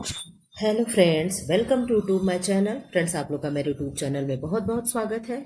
Hello friends, welcome to YouTube my channel. Friends, आप लोग का मेरे यूट्यूब चैनल में बहुत बहुत स्वागत है।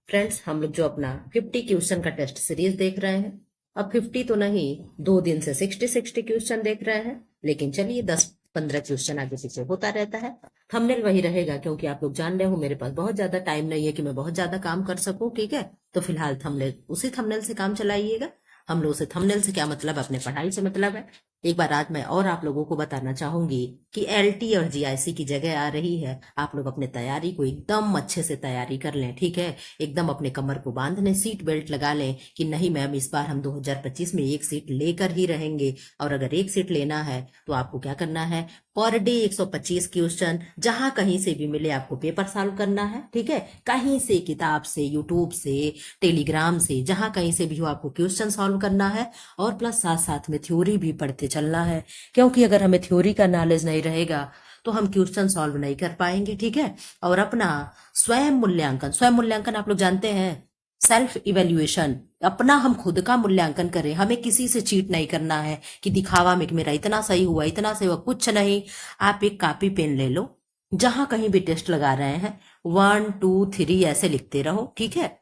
फ्रेंड्स, हम लोग जो अपना 50 क्वेश्चन का टेस्ट सीरीज देख रहे हैं। अब 50 तो नहीं, 2 दिन से 60 क्वेश्चन देख रहे हैं। लेकिन चलिए, 10-15 क्वेश्चन आगे पीछे होता रहता है। थंबनेल वही रहेगा, क्योंकि आप लोग जान रहे हो मेरे पास बहुत ज्यादा टाइम नहीं है कि मैं बहुत ज्यादा काम कर सकूं। ठीक है, तो फिलहाल थंबनेल, उसी थंबनेल से काम चलाइएगा। हम लोग से थंबनेल से क्या मतलब, अपने पढ़ाई से मतलब है। एक बार आज मैं और आप लोगों को बताना चाहूंगी कि एलटी और जीआईसी की जगह आ रही है। आप लोग अपने तैयारी को एकदम अच्छे से तैयारी कर लें। ठीक है, एकदम अपने कमर को बांध लें, सीट बेल्ट लगा लें कि नहीं मैम, इस बार हम 2025 में एक सीट लेकर ही रहेंगे। और अगर एक सीट लेना है तो आपको क्या करना है, पर डे 125 क्वेश्चन जहां कहीं से भी मिले आपको पेपर सॉल्व करना है। ठीक है, कहीं से, किताब से, यूट्यूब से, टेलीग्राम से, जहां कहीं से भी हो आपको क्वेश्चन सॉल्व करना है। और प्लस साथ साथ में थ्योरी भी पढ़ते चलना है, क्योंकि अगर हमें थ्योरी का नॉलेज नहीं रहेगा तो हम क्वेश्चन सॉल्व नहीं कर पाएंगे। ठीक है, और अपना स्वयं मूल्यांकन आप लोग जानते हैं, सेल्फ इवेल्युएशन, अपना हम खुद का मूल्यांकन करें। हमें किसी से चीट नहीं करना है कि दिखावा में कि मेरा इतना सही हुआ, इतना सही हुआ, कुछ नहीं। आप एक कॉपी पेन ले लो, जहां कहीं भी टेस्ट लगा रहे हैं 1 2 3 ऐसे लिखते रहो। ठीक है,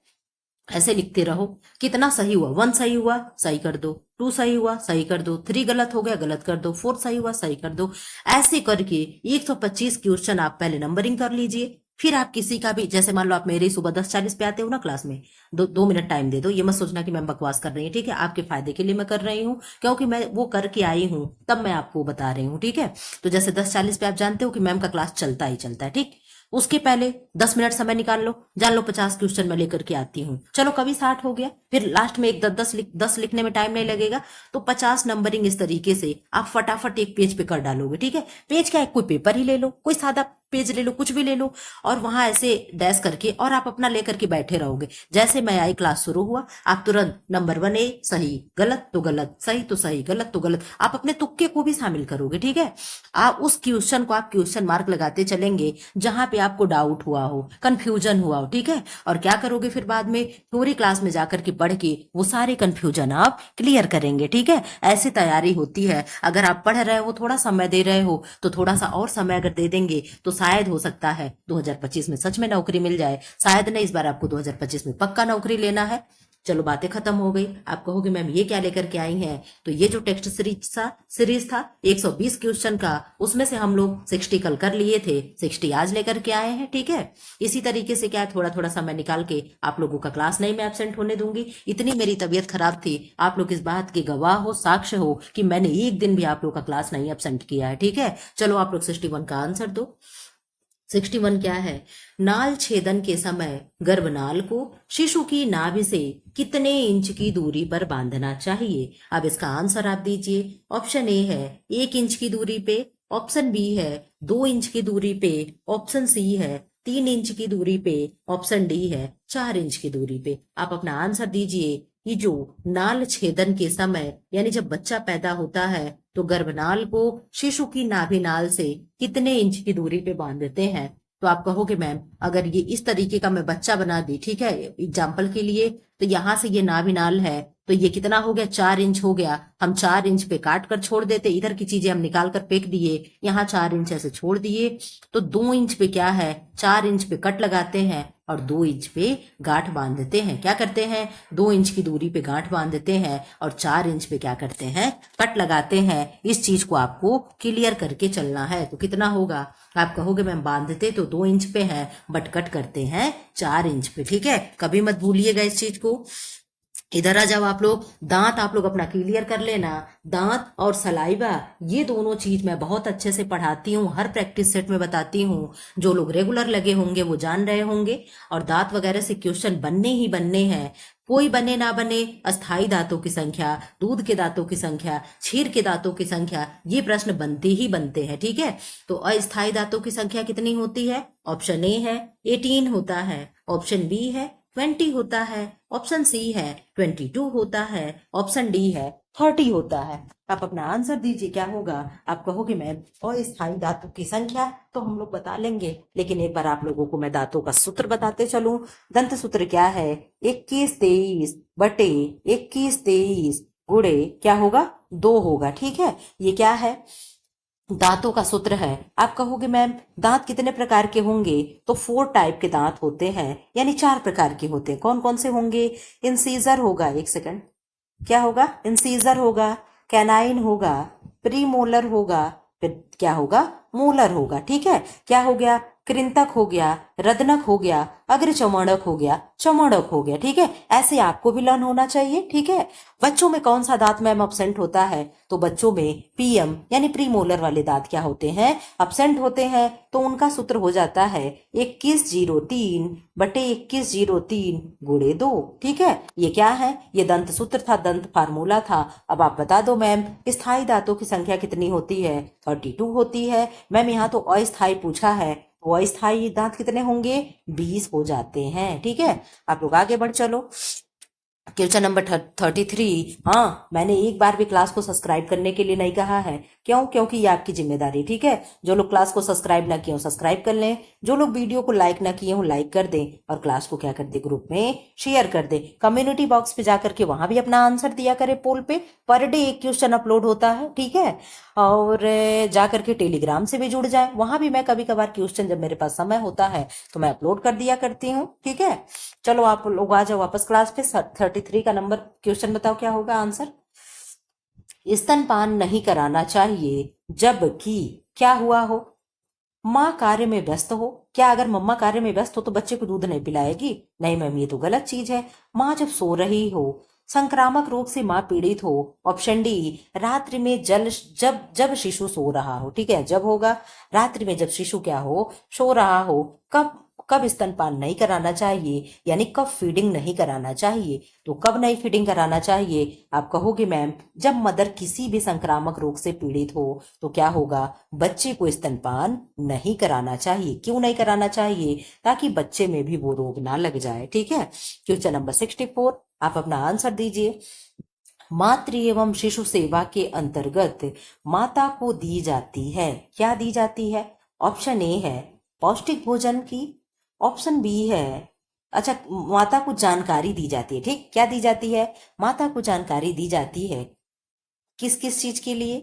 ऐसे लिखते रहो। कितना सही हुआ, 1 सही हुआ, सही कर दो। 2 सही हुआ, सही कर दो। 3 गलत हो गया, गलत कर दो। 4 सही हुआ, सही कर दो। ऐसे करके 125 क्वेश्चन आप पहले नंबरिंग कर लीजिए। फिर आप किसी का भी, जैसे मान लो आप मेरे ही सुबह 10:40 पे आते हो ना क्लास में, 2 मिनट टाइम दे दो। ये मत सोचना कि मैम बकवास कर रही है। ठीक है, आपके फायदे के लिए मैं कर रही हूँ, क्योंकि मैं वो करके आई हूँ, तब मैं आपको बता रही हूँ। ठीक है, तो जैसे 10:40 पे आप जानते हो कि मैम का क्लास चलता ही चलता है। ठीक, उसके पहले 10 मिनट समय निकाल लो, जान लो 50 क्वेश्चन मैं लेकर के आती हूँ। चलो, कभी 60 हो गया, फिर लास्ट में एक 10 लिखने में टाइम नहीं लगेगा, तो 50 नंबरिंग इस तरीके से आप फटाफट एक पेज पे कर डालोगे। ठीक है, पेज क्या है, कोई पेपर ही ले लो, कोई सादा पेज ले लो, कुछ भी ले लो, और वहां ऐसे डैश करके और आप अपना लेकर के बैठे रहोगे। जैसे मैं आई, क्लास शुरू हुआ, आप तुरंत नंबर 1 ए सही, गलत तो गलत, सही तो सही, गलत तो गलत, आप अपने तुक्के को भी शामिल करोगे। ठीक है, आप उस क्वेश्चन को आप क्वेश्चन मार्क लगाते चलेंगे जहां पे आपको डाउट हुआ हो, कंफ्यूजन हुआ हो। ठीक है, और क्या करोगे फिर बाद में, पूरी क्लास में जाकर के पढ़ के वो सारे कंफ्यूजन आप क्लियर करेंगे। ठीक है, ऐसी तैयारी होती है। अगर आप पढ़ रहे हो, थोड़ा समय दे रहे हो, तो थोड़ा सा और समय अगर दे देंगे तो शायद हो सकता है 2025 में सच में नौकरी मिल जाए। शायद नहीं, इस बार आपको 2025 में पक्का नौकरी लेना है। चलो, बातें खत्म हो गई। आप कहोगे मैम ये क्या लेकर के आई हैं, तो ये जो टेक्स्ट सीरीज था 120 क्वेश्चन का, उसमें से हम लोग 60 कल कर लिए थे, 60 आज लेकर के आए हैं। ठीक है, इसी तरीके से क्या है, थोड़ा थोड़ा समय निकाल के आप लोगों का क्लास नहीं मैं एब्सेंट होने दूंगी। इतनी मेरी तबीयत खराब थी, आप लोग इस बात के गवाह हो, साक्ष्य हो कि मैंने एक दिन भी आप लोग का क्लास नहीं एब्सेंट किया है। ठीक है, चलो आप लोग 61 का आंसर दो। 61 क्या है, नाल छेदन के समय गर्भनाल को शिशु की नाभि से कितने इंच की दूरी पर बांधना चाहिए। अब इसका आंसर आप दीजिए। ऑप्शन ए है 1 इंच की दूरी पे, ऑप्शन बी है 2 इंच की दूरी पे, ऑप्शन सी है 3 इंच की दूरी पे, ऑप्शन डी है 4 इंच की दूरी पे। आप अपना आंसर दीजिए कि जो नाल छेदन के समय, यानी जब बच्चा पैदा होता है, तो गर्भनाल को शिशु की नाभिनाल से कितने इंच की दूरी पे बांधते हैं। तो आप कहोगे मैम, अगर ये इस तरीके का मैं बच्चा बना दी, ठीक है, एग्जाम्पल के लिए, तो यहां से ये नाभिनाल है, तो ये कितना हो गया, 4 इंच हो गया। हम 4 इंच पे काट कर छोड़ देते, इधर की चीजें हम निकाल कर फेंक दिए, यहाँ 4 इंच ऐसे छोड़ दिए। तो 2 इंच पे क्या है, 4 इंच पे कट लगाते हैं और 2 इंच पे गांठ बांध देते हैं। क्या करते हैं, 2 इंच की दूरी पे गांठ बांध देते हैं और 4 इंच पे क्या करते हैं, कट लगाते हैं। इस चीज को आपको क्लियर करके चलना है। तो कितना होगा, आप कहोगे मैम बांधते तो 2 इंच पे है, बट कट करते हैं 4 इंच पे। ठीक है, कभी मत भूलिएगा इस चीज को। इधर आ जाओ आप लोग, दांत आप लोग अपना क्लियर कर लेना। दांत और सलाइवा, ये दोनों चीज मैं बहुत अच्छे से पढ़ाती हूँ, हर प्रैक्टिस सेट में बताती हूँ। जो लोग रेगुलर लगे होंगे वो जान रहे होंगे। और दांत वगैरह से क्वेश्चन बनने ही बनने हैं, कोई बने ना बने। अस्थाई दांतों की संख्या, दूध के दांतों की संख्या, क्षीर के दांतों की संख्या, ये प्रश्न बनते ही बनते हैं। ठीक है, तो अस्थाई दांतों की संख्या कितनी होती है, ऑप्शन ए है 18 होता है, ऑप्शन बी है 20 होता है, ऑप्शन सी है 22 होता है, ऑप्शन डी है 30 होता है। आप अपना आंसर दीजिए, क्या होगा। आप कहोगे मैम अस्थायी दांतों की संख्या तो हम लोग बता लेंगे, लेकिन एक बार आप लोगों को मैं दांतों का सूत्र बताते चलूं। दंत सूत्र क्या है, 21 23 × 21 23 गुणे क्या होगा, 2 होगा। ठीक है, ये क्या है, दांतों का सूत्र है। आप कहोगे मैम दांत कितने प्रकार के होंगे, तो 4 टाइप के दांत होते हैं, यानी 4 प्रकार के होते हैं। कौन कौन से होंगे? इंसीजर होगा, एक सेकंड, क्या होगा? इंसीजर होगा, कैनाइन होगा, प्रीमोलर होगा, फिर क्या होगा? मोलर होगा। ठीक है, क्या हो गया? कृंतक हो गया, रदनक हो गया, अग्रचमणक हो गया, चमड़क हो गया। ठीक है, ऐसे आपको भी लर्न होना चाहिए। ठीक है, बच्चों में कौन सा दांत मैम अपसेंट होता है? तो बच्चों में पीएम यानी प्रीमोलर वाले दांत क्या होते हैं? अपसेंट होते हैं। तो उनका सूत्र हो जाता है 2103 बटे 2103 गुणे 2। ठीक है, ये क्या है? ये दंत सूत्र था, दंत फार्मूला था। अब आप बता दो मैम स्थायी दांतों की संख्या कितनी होती है? 32 होती है। मैम यहाँ तो अस्थायी पूछा है, तो अस्थायी दांत कितने होंगे? 20 हो जाते हैं। ठीक है, आप लोग आगे बढ़ चलो। Question number 33। हाँ, मैंने एक बार भी क्लास को सब्सक्राइब करने के लिए नहीं कहा है। क्यों? क्योंकि ये आपकी जिम्मेदारी। ठीक है, जो लोग क्लास को सब्सक्राइब ना किए हो सब्सक्राइब कर लें, जो लोग वीडियो को लाइक ना किए हो लाइक कर दें, और क्लास को क्या कर दे? ग्रुप में शेयर कर दे। कम्युनिटी बॉक्स पे जाकर के वहां भी अपना आंसर दिया करे पोल पे। पर डे एक क्वेश्चन अपलोड होता है। ठीक है, और जाकर के टेलीग्राम से भी जुड़ जाए, वहां भी मैं कभी कभार क्वेश्चन जब मेरे पास समय होता है तो मैं अपलोड कर दिया करती हूँ। ठीक है, चलो आप लोग आ जाओ वापस क्लास पे। 33 का नंबर क्वेश्चन बताओ क्या होगा आंसर? स्तनपान नहीं कराना चाहिए जबकि क्या हुआ हो? माँ कार्य में व्यस्त हो। क्या अगर मम्मा कार्य में व्यस्त हो तो बच्चे को दूध नहीं पिलाएगी? नहीं मैम, ये तो गलत चीज है। माँ जब सो रही हो, संक्रामक रोग से माँ पीड़ित हो। ऑप्शन डी, रात्रि में जब जब शिशु सो रहा हो। ठीक है, जब होगा रात्रि में, जब शिशु क्या हो? सो रहा हो। कब कब स्तनपान नहीं कराना चाहिए, यानी कब फीडिंग नहीं कराना चाहिए? तो कब नहीं फीडिंग कराना चाहिए? आप कहोगे मैम जब मदर किसी भी संक्रामक रोग से पीड़ित हो तो क्या होगा? बच्चे को स्तनपान नहीं कराना चाहिए। क्यों नहीं कराना चाहिए? ताकि बच्चे में भी वो रोग ना लग जाए। ठीक है, क्वेश्चन नंबर 64, आप अपना आंसर दीजिए। मातृ एवं शिशु सेवा के अंतर्गत माता को दी जाती है, क्या दी जाती है? ऑप्शन ए है पौष्टिक भोजन की, ऑप्शन बी है, अच्छा, माता को जानकारी दी जाती है। ठीक, क्या दी जाती है? माता को जानकारी दी जाती है। किस किस चीज के लिए?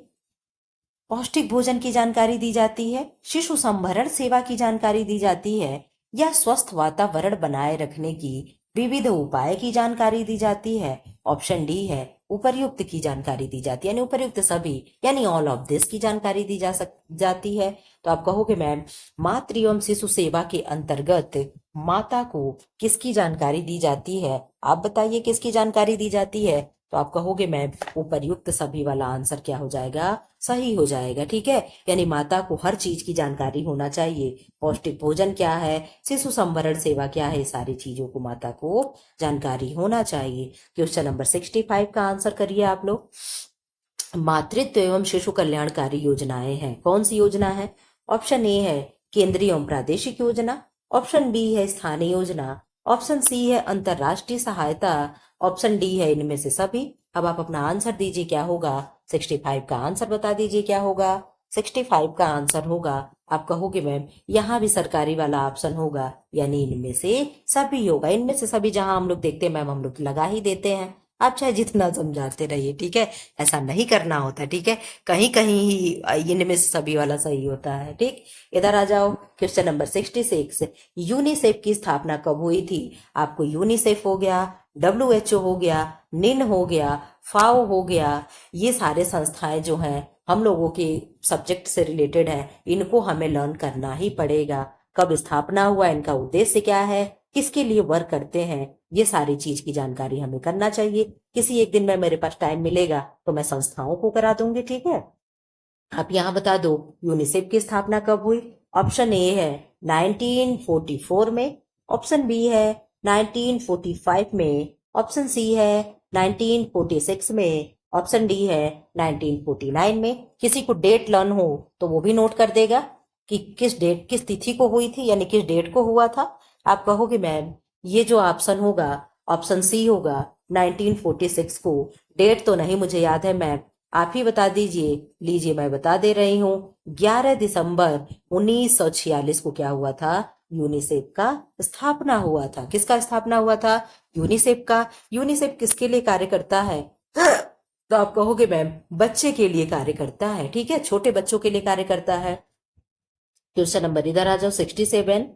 पौष्टिक भोजन की जानकारी दी जाती है, शिशु संभरण सेवा की जानकारी दी जाती है, या स्वस्थ वातावरण बनाए रखने की विविध उपाय की जानकारी दी जाती है। ऑप्शन डी है उपर्युक्त की जानकारी दी जाती है, यानी उपर्युक्त सभी, यानी ऑल ऑफ दिस की जानकारी दी जाती है। तो आप कहोगे मैम मातृ एवं शिशु सेवा के अंतर्गत माता को किसकी जानकारी दी जाती है? आप बताइए किसकी जानकारी दी जाती है? तो आप कहोगे मैम उपर्युक्त सभी वाला आंसर क्या हो जाएगा? सही हो जाएगा। ठीक है, यानी माता को हर चीज की जानकारी होना चाहिए। पौष्टिक भोजन क्या है, शिशु संभरण सेवा क्या है, सारी चीजों को माता को जानकारी होना चाहिए। क्वेश्चन नंबर 65 का आंसर करिए आप लोग। मातृत्व एवं शिशु कल्याणकारी योजनाएं हैं, कौन सी योजना है? ऑप्शन ए है केंद्रीय एवं प्रादेशिक योजना, ऑप्शन बी है स्थानीय योजना, ऑप्शन सी है अंतरराष्ट्रीय सहायता, ऑप्शन डी है इनमें से सभी। अब आप अपना आंसर दीजिए क्या होगा? 65 का आंसर बता दीजिए क्या होगा? 65 का आंसर होगा, आप कहोगे मैम यहाँ भी सरकारी वाला ऑप्शन होगा, यानी इनमें से सभी होगा। इनमें से सभी जहां हम लोग देखते हैं मैम हम लोग लगा ही देते हैं। आप चाहे जितना समझाते रहिए। ठीक है, ऐसा नहीं करना होता। ठीक है, कहीं कहीं ही इनमें से सभी वाला सही होता है। ठीक, इधर आ जाओ। क्वेश्चन नंबर 66, यूनिसेफ की स्थापना कब हुई थी? आपको यूनिसेफ हो गया, WHO हो गया, निन हो गया, फाओ हो गया, ये सारे संस्थाएं जो हैं हम लोगों के सब्जेक्ट से रिलेटेड है, इनको हमें लर्न करना ही पड़ेगा। कब स्थापना हुआ, इनका उद्देश्य क्या है, किसके लिए वर्क करते हैं, ये सारी चीज की जानकारी हमें करना चाहिए। किसी एक दिन में मेरे पास टाइम मिलेगा तो मैं संस्थाओं को करा दूंगी। ठीक है, आप यहाँ बता दो यूनिसेफ की स्थापना कब हुई? ऑप्शन ए है 1944 में, ऑप्शन बी है 1945 में, ऑप्शन सी है 1946 में, ऑप्शन डी है 1949 में। किसी को डेट लर्न हो तो वो भी नोट कर देगा कि किस डेट, किस तिथि को हुई थी, यानी किस डेट को हुआ था। आप कहोगे मैम ये जो ऑप्शन होगा ऑप्शन सी होगा 1946 को। डेट तो नहीं मुझे याद है मैम, आप ही बता दीजिए। लीजिए मैं बता दे रही हूँ, 11 दिसंबर 1946 को क्या हुआ था? यूनिसेफ का स्थापना हुआ था। किसका स्थापना हुआ था? यूनिसेफ का। यूनिसेफ किसके लिए कार्य करता है? तो आप कहोगे मैम बच्चे के लिए कार्य करता है, ठीक है, छोटे बच्चों के लिए कार्य करता है। क्वेश्चन नंबर इधर आ जाओ 67।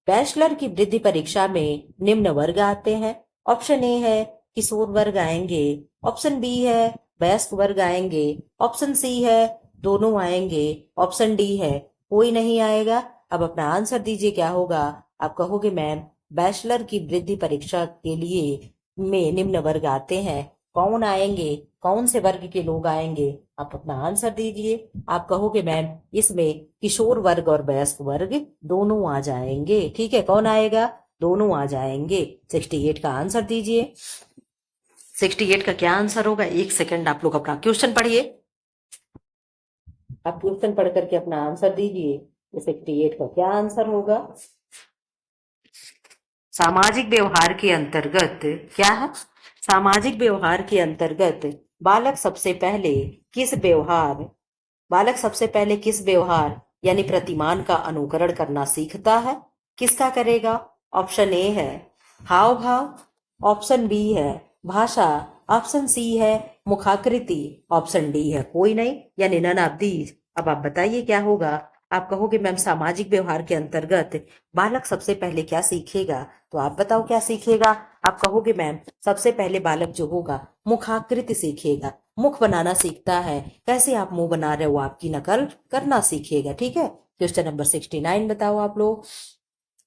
बैचलर की वृद्धि परीक्षा में निम्न वर्ग आते हैं। ऑप्शन ए है किशोर वर्ग आएंगे, ऑप्शन बी है वयस्क वर्ग आएंगे, ऑप्शन सी है दोनों आएंगे, ऑप्शन डी है कोई नहीं आएगा। अब अपना आंसर दीजिए क्या होगा। आप कहोगे मैम बैचलर की वृद्धि परीक्षा के लिए में निम्न वर्ग आते हैं, कौन आएंगे, कौन से वर्ग के लोग आएंगे, आप अपना आंसर दीजिए। आप कहोगे मैम इसमें किशोर वर्ग और वयस्क वर्ग दोनों आ जाएंगे, ठीक है, कौन आएगा, दोनों आ जाएंगे। 68 का आंसर दीजिए। 68 का क्या आंसर होगा, एक सेकंड आप लोग अपना क्वेश्चन पढ़िए। आप क्वेश्चन पढ़ करके अपना आंसर दीजिए। 68 का क्या आंसर होगा। सामाजिक व्यवहार के अंतर्गत क्या है, सामाजिक व्यवहार के अंतर्गत बालक सबसे पहले किस व्यवहार, बालक सबसे पहले किस व्यवहार यानी प्रतिमान का अनुकरण करना सीखता है, किसका करेगा। ऑप्शन ए है हाव भाव, ऑप्शन बी है भाषा, ऑप्शन सी है मुखाकृति, ऑप्शन डी है कोई नहीं यानी नन ऑफ दीज। अब आप बताइए क्या होगा। आप कहोगे मैम सामाजिक व्यवहार के अंतर्गत बालक सबसे पहले क्या सीखेगा, तो आप बताओ क्या सीखेगा। आप कहोगे मैम सबसे पहले बालक जो होगा मुखाकृति सीखेगा, मुख बनाना सीखता है, कैसे आप मुंह बना रहे हो आपकी नकल करना सीखेगा, ठीक है। क्वेश्चन नंबर 69 बताओ आप लोग।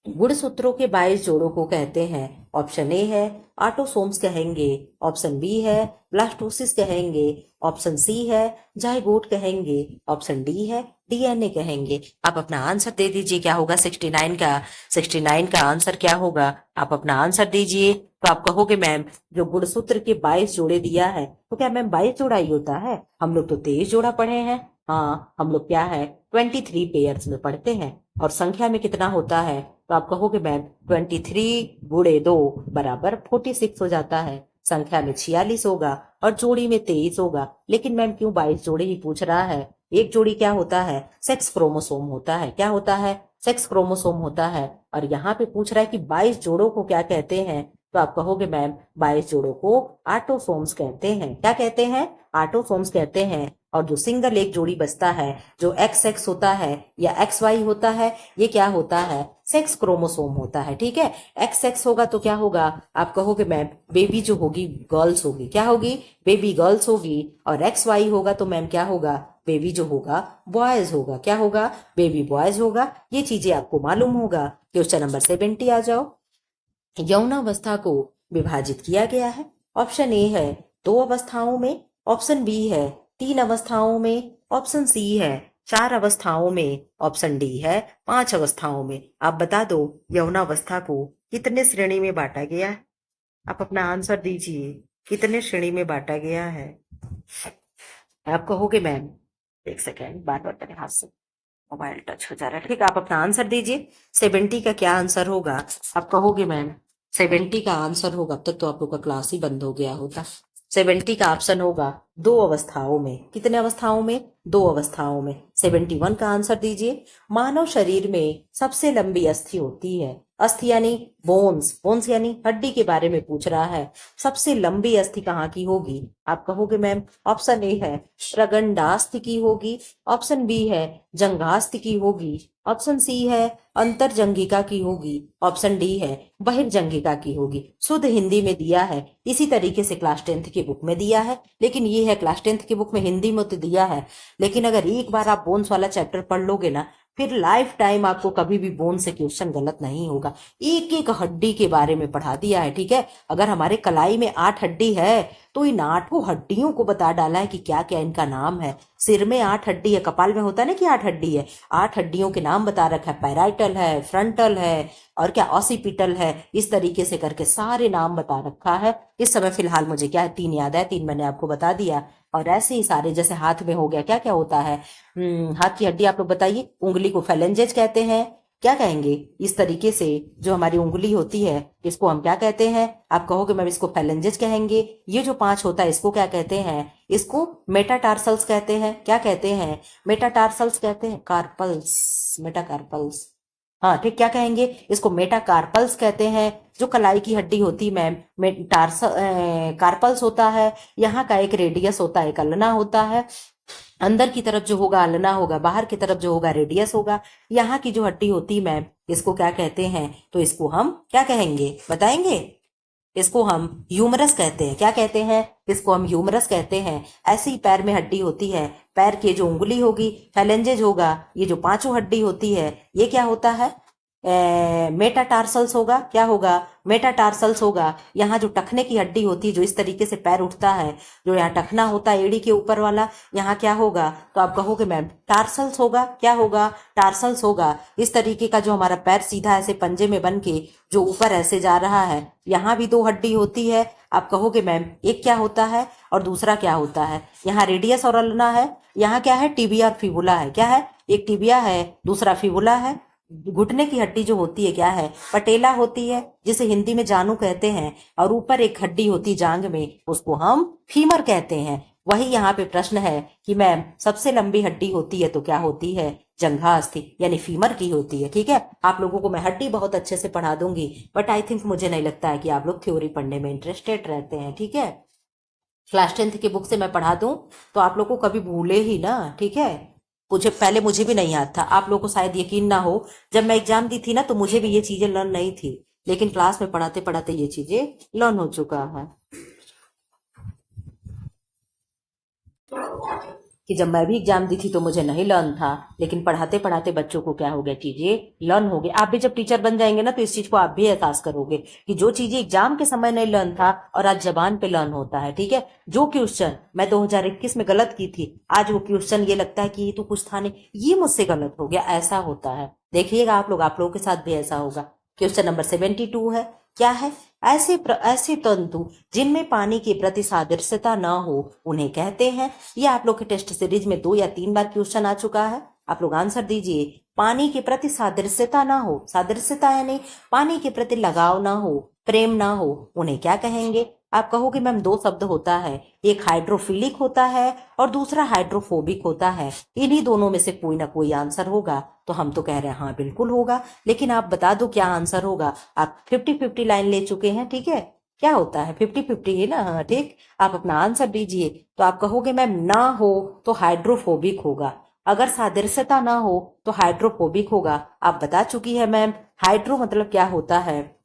गुणसूत्रों के 22 जोड़ों को कहते हैं। ऑप्शन ए है ऑटोसोम्स कहेंगे, ऑप्शन बी है ब्लास्टोसिस कहेंगे, ऑप्शन सी है जाइगोट कहेंगे, ऑप्शन डी है डीएनए कहेंगे। आप अपना आंसर दे दीजिए क्या होगा 69 का। 69 का आंसर क्या होगा, आप अपना आंसर दीजिए। तो आप कहोगे मैम जो गुणसूत्र के 22 जोड़े दिया है, तो क्या मैम 22 जोड़ा ही होता है, हम लोग तो 23 जोड़ा पढ़े हैं। हाँ हम लोग क्या है 23 पेयर्स में पढ़ते हैं। और संख्या में कितना होता है, तो आप कहोगे मैम 23 गुणे 2 बराबर 46 हो जाता है। संख्या में 46 होगा और जोड़ी में 23 होगा। लेकिन मैम क्यों 22 जोड़ी ही पूछ रहा है। एक जोड़ी क्या होता है, सेक्स क्रोमोसोम होता है, क्या होता है, सेक्स क्रोमोसोम होता है। और यहाँ पे पूछ रहा है कि 22 जोड़ों को क्या कहते हैं, तो आप कहोगे मैम 22 जोड़ों को ऑटोसोम्स कहते हैं। क्या कहते हैं, ऑटोसोम्स कहते हैं। और जो सिंगल एक जोड़ी बचता है, जो एक्स एक्स होता है या एक्स वाई होता है, ये क्या होता है, सेक्स क्रोमोसोम होता है, ठीक है। एक्स एक्स होगा तो क्या होगा, आप कहोगे मैम बेबी जो होगी गर्ल्स होगी, क्या होगी, बेबी गर्ल्स होगी। और एक्स वाई होगा तो मैम क्या होगा, बेबी जो होगा बॉयज होगा, क्या होगा, बेबी बॉयज होगा। ये चीजें आपको मालूम होगा। क्वेश्चन नंबर 70 आ जाओ। यौनावस्था को विभाजित किया गया है। ऑप्शन ए है 2 अवस्थाओं में, ऑप्शन बी है 3 अवस्थाओं में, ऑप्शन सी है 4 अवस्थाओं में, ऑप्शन डी है 5 अवस्थाओं में। आप बता दो यौनावस्था को कितने श्रेणी में बांटा गया है, आप अपना आंसर दीजिए, कितने श्रेणी में बांटा गया है। आप कहोगे मैम एक सेकेंड, बार बार मेरे हाथ से मोबाइल टच हो जा रहा है, ठीक है, आप अपना आंसर दीजिए। 70 का क्या आंसर होगा, आप कहोगे मैम 70 का आंसर होगा, अब तक तो आप लोग का क्लास ही बंद हो गया होता। 70 का ऑप्शन होगा 2 अवस्थाओं में, कितने अवस्थाओं में, 2 अवस्थाओं में। 71 का आंसर दीजिए। मानव शरीर में सबसे लंबी अस्थि होती है, अस्थि यानी बोन्स, बोन्स यानी हड्डी के बारे में पूछ रहा है। सबसे लंबी अस्थि कहाँ की होगी, आप कहोगे मैम ऑप्शन ए है प्रगंडास्थि की होगी, ऑप्शन बी है जंघास्थि की होगी, ऑप्शन सी है अंतरजंघिका की होगी, ऑप्शन डी है बहिर्जंघिका की होगी। शुद्ध हिंदी में दिया है, इसी तरीके से क्लास 10th की बुक में दिया है, लेकिन ये है क्लास 10th की बुक में हिंदी में तो दिया है, लेकिन अगर एक बार आप बोन्स वाला चैप्टर पढ़ लोगे ना, फिर लाइफ टाइम आपको कभी भी बोन से क्वेश्चन गलत नहीं होगा। एक एक हड्डी के बारे में पढ़ा दिया है, ठीक है। अगर हमारे कलाई में 8 हड्डी है तो इन 8 हड्डियों को बता डाला है कि क्या क्या इनका नाम है। सिर में 8 हड्डी है, कपाल में होता है ना कि 8 हड्डी है, 8 हड्डियों के नाम बता रखा है, पैराइटल है, फ्रंटल है और क्या ऑसिपिटल है, इस तरीके से करके सारे नाम बता रखा है। इस समय फिलहाल मुझे क्या है 3 याद है, 3 मैंने आपको बता दिया। और ऐसे ही सारे जैसे हाथ में हो गया, क्या क्या होता है, हाथ की हड्डी आप लोग बताइए, उंगली को फेलेंजेज कहते हैं, क्या कहेंगे, इस तरीके से जो हमारी उंगली होती है इसको हम क्या कहते हैं, आप कहोगे मैम इसको फेलेंजेज कहेंगे। ये जो 5 होता है इसको क्या कहते हैं, इसको मेटाटार्सल्स कहते हैं, क्या कहते हैं, मेटाटार्सल्स कहते हैं, कार्पल्स, मेटाकार्पल्स। हाँ ठीक, क्या कहेंगे इसको? मेटाकार्पल्स कहते हैं। जो कलाई की हड्डी होती है मैम, कार्पल्स होता है। यहाँ का एक रेडियस होता है, एक अल्ना होता है। अंदर की तरफ जो होगा अल्ना होगा, बाहर की तरफ जो होगा रेडियस होगा। यहाँ की जो हड्डी होती है मैम, इसको क्या कहते हैं? तो इसको हम क्या कहेंगे, बताएंगे? इसको हम ह्यूमरस कहते हैं। क्या कहते हैं? इसको हम ह्यूमरस कहते हैं। ऐसे ही पैर में हड्डी होती है। पैर की जो उंगली होगी, फैलेंजेज होगा, ये जो पांचों हड्डी होती है, ये क्या होता है? मेटाटार्सल्स होगा। क्या होगा? मेटाटार्सल्स होगा। यहाँ जो टखने की हड्डी होती है, जो इस तरीके से पैर उठता है, जो यहाँ टखना होता है एड़ी के ऊपर वाला, यहाँ क्या होगा? तो आप कहोगे मैम टार्सल्स होगा। क्या होगा? टार्सल्स होगा। इस तरीके का जो हमारा पैर सीधा ऐसे पंजे में बन के जो ऊपर ऐसे जा रहा है, यहाँ भी दो हड्डी होती है। आप कहोगे मैम एक क्या होता है और दूसरा क्या होता है? यहाँ रेडियस और अल्ना है। यहाँ क्या है? टिबिया और फिबुला है। क्या है? एक टिबिया है, दूसरा फिबुला है। घुटने की हड्डी जो होती है क्या है? पटेला होती है, जिसे हिंदी में जानू कहते हैं। और ऊपर एक हड्डी होती है जांग में, उसको हम फीमर कहते हैं। वही यहाँ पे प्रश्न है कि मैम सबसे लंबी हड्डी होती है तो क्या होती है? जंघास्थि यानी फीमर की होती है। ठीक है, आप लोगों को मैं हड्डी बहुत अच्छे से पढ़ा दूंगी, बट आई थिंक मुझे नहीं लगता है कि आप लोग थ्योरी पढ़ने में इंटरेस्टेड रहते हैं। ठीक है, क्लास 10th की बुक से मैं पढ़ा दूं तो आप लोग को कभी भूले ही ना। ठीक है, मुझे भी नहीं याद था, आप लोगों को शायद यकीन ना हो। जब मैं एग्जाम दी थी ना, तो मुझे भी ये चीजें लर्न नहीं थी, लेकिन क्लास में पढ़ाते पढ़ाते ये चीजें लर्न हो चुका है। कि जब मैं भी एग्जाम दी थी तो मुझे नहीं लर्न था, लेकिन पढ़ाते पढ़ाते बच्चों को क्या हो गया, चीजें लर्न हो गई। आप भी जब टीचर बन जाएंगे ना, तो इस चीज को आप भी एहसास करोगे कि जो चीजें एग्जाम के समय नहीं लर्न था, और आज जबान पे लर्न होता है। ठीक है, जो क्वेश्चन मैं 2021 में गलत की थी, आज वो क्वेश्चन ये लगता है कि ये तो कुछ था नहीं, ये मुझसे गलत हो गया, ऐसा होता है। देखिएगा आप लोगों के साथ भी ऐसा होगा। क्वेश्चन नंबर 72 है। क्या है? ऐसे तंतु जिनमें पानी के प्रति सादृश्यता न हो, उन्हें कहते हैं। ये आप लोग के टेस्ट सीरीज में 2 या 3 बार क्वेश्चन आ चुका है। आप लोग आंसर दीजिए। पानी के प्रति सादृश्यता ना हो, सादृश्यता यानी पानी के प्रति लगाव ना हो, प्रेम ना हो, उन्हें क्या कहेंगे? आप कहोगे मैम 2 शब्द होता है, एक हाइड्रोफिलिक होता है और दूसरा हाइड्रोफोबिक होता है। इन्हीं दोनों में से कोई ना कोई आंसर होगा। तो हम तो कह रहे हैं हाँ बिल्कुल होगा, लेकिन आप बता दो क्या आंसर होगा। आप 50-50 लाइन ले चुके हैं। ठीक है, क्या होता है 50-50 है ना? हाँ ठीक, आप अपना आंसर दीजिए। तो आप कहोगे मैम ना हो तो हाइड्रोफोबिक होगा, अगर सादृश्यता ना हो तो हाइड्रोफोबिक होगा। आप बता चुकी है मैम। हाइड्रो मतलब क्या होता है?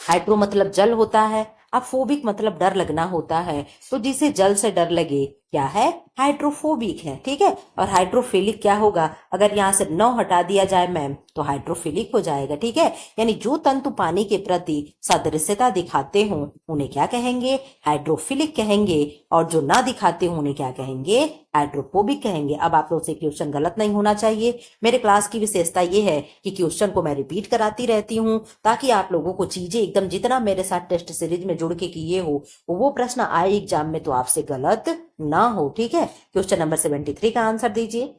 हाइड्रो मतलब जल होता है। अब फोबिक मतलब डर लगना होता है। तो जिसे जल से डर लगे क्या है? हाइड्रोफोबिक है। ठीक है, और हाइड्रोफिलिक क्या होगा? अगर यहाँ से नौ हटा दिया जाए मैम, तो हाइड्रोफिलिक हो जाएगा। ठीक है, यानी जो तंतु पानी के प्रति सदृश्यता दिखाते हो, उन्हें क्या कहेंगे? हाइड्रोफिलिक कहेंगे। और जो ना दिखाते हो, उन्हें क्या कहेंगे? हाइड्रोफोबिक कहेंगे। अब आप लोग से क्वेश्चन गलत नहीं होना चाहिए। मेरे क्लास की विशेषता ये है कि क्वेश्चन को मैं रिपीट कराती रहती हूँ, ताकि आप लोगों को चीजें एकदम जितना मेरे साथ टेस्ट सीरीज में जुड़ के किए हो, वो प्रश्न आए एग्जाम में तो आपसे गलत ना हो। ठीक है, क्वेश्चन नंबर 73 का आंसर दीजिए।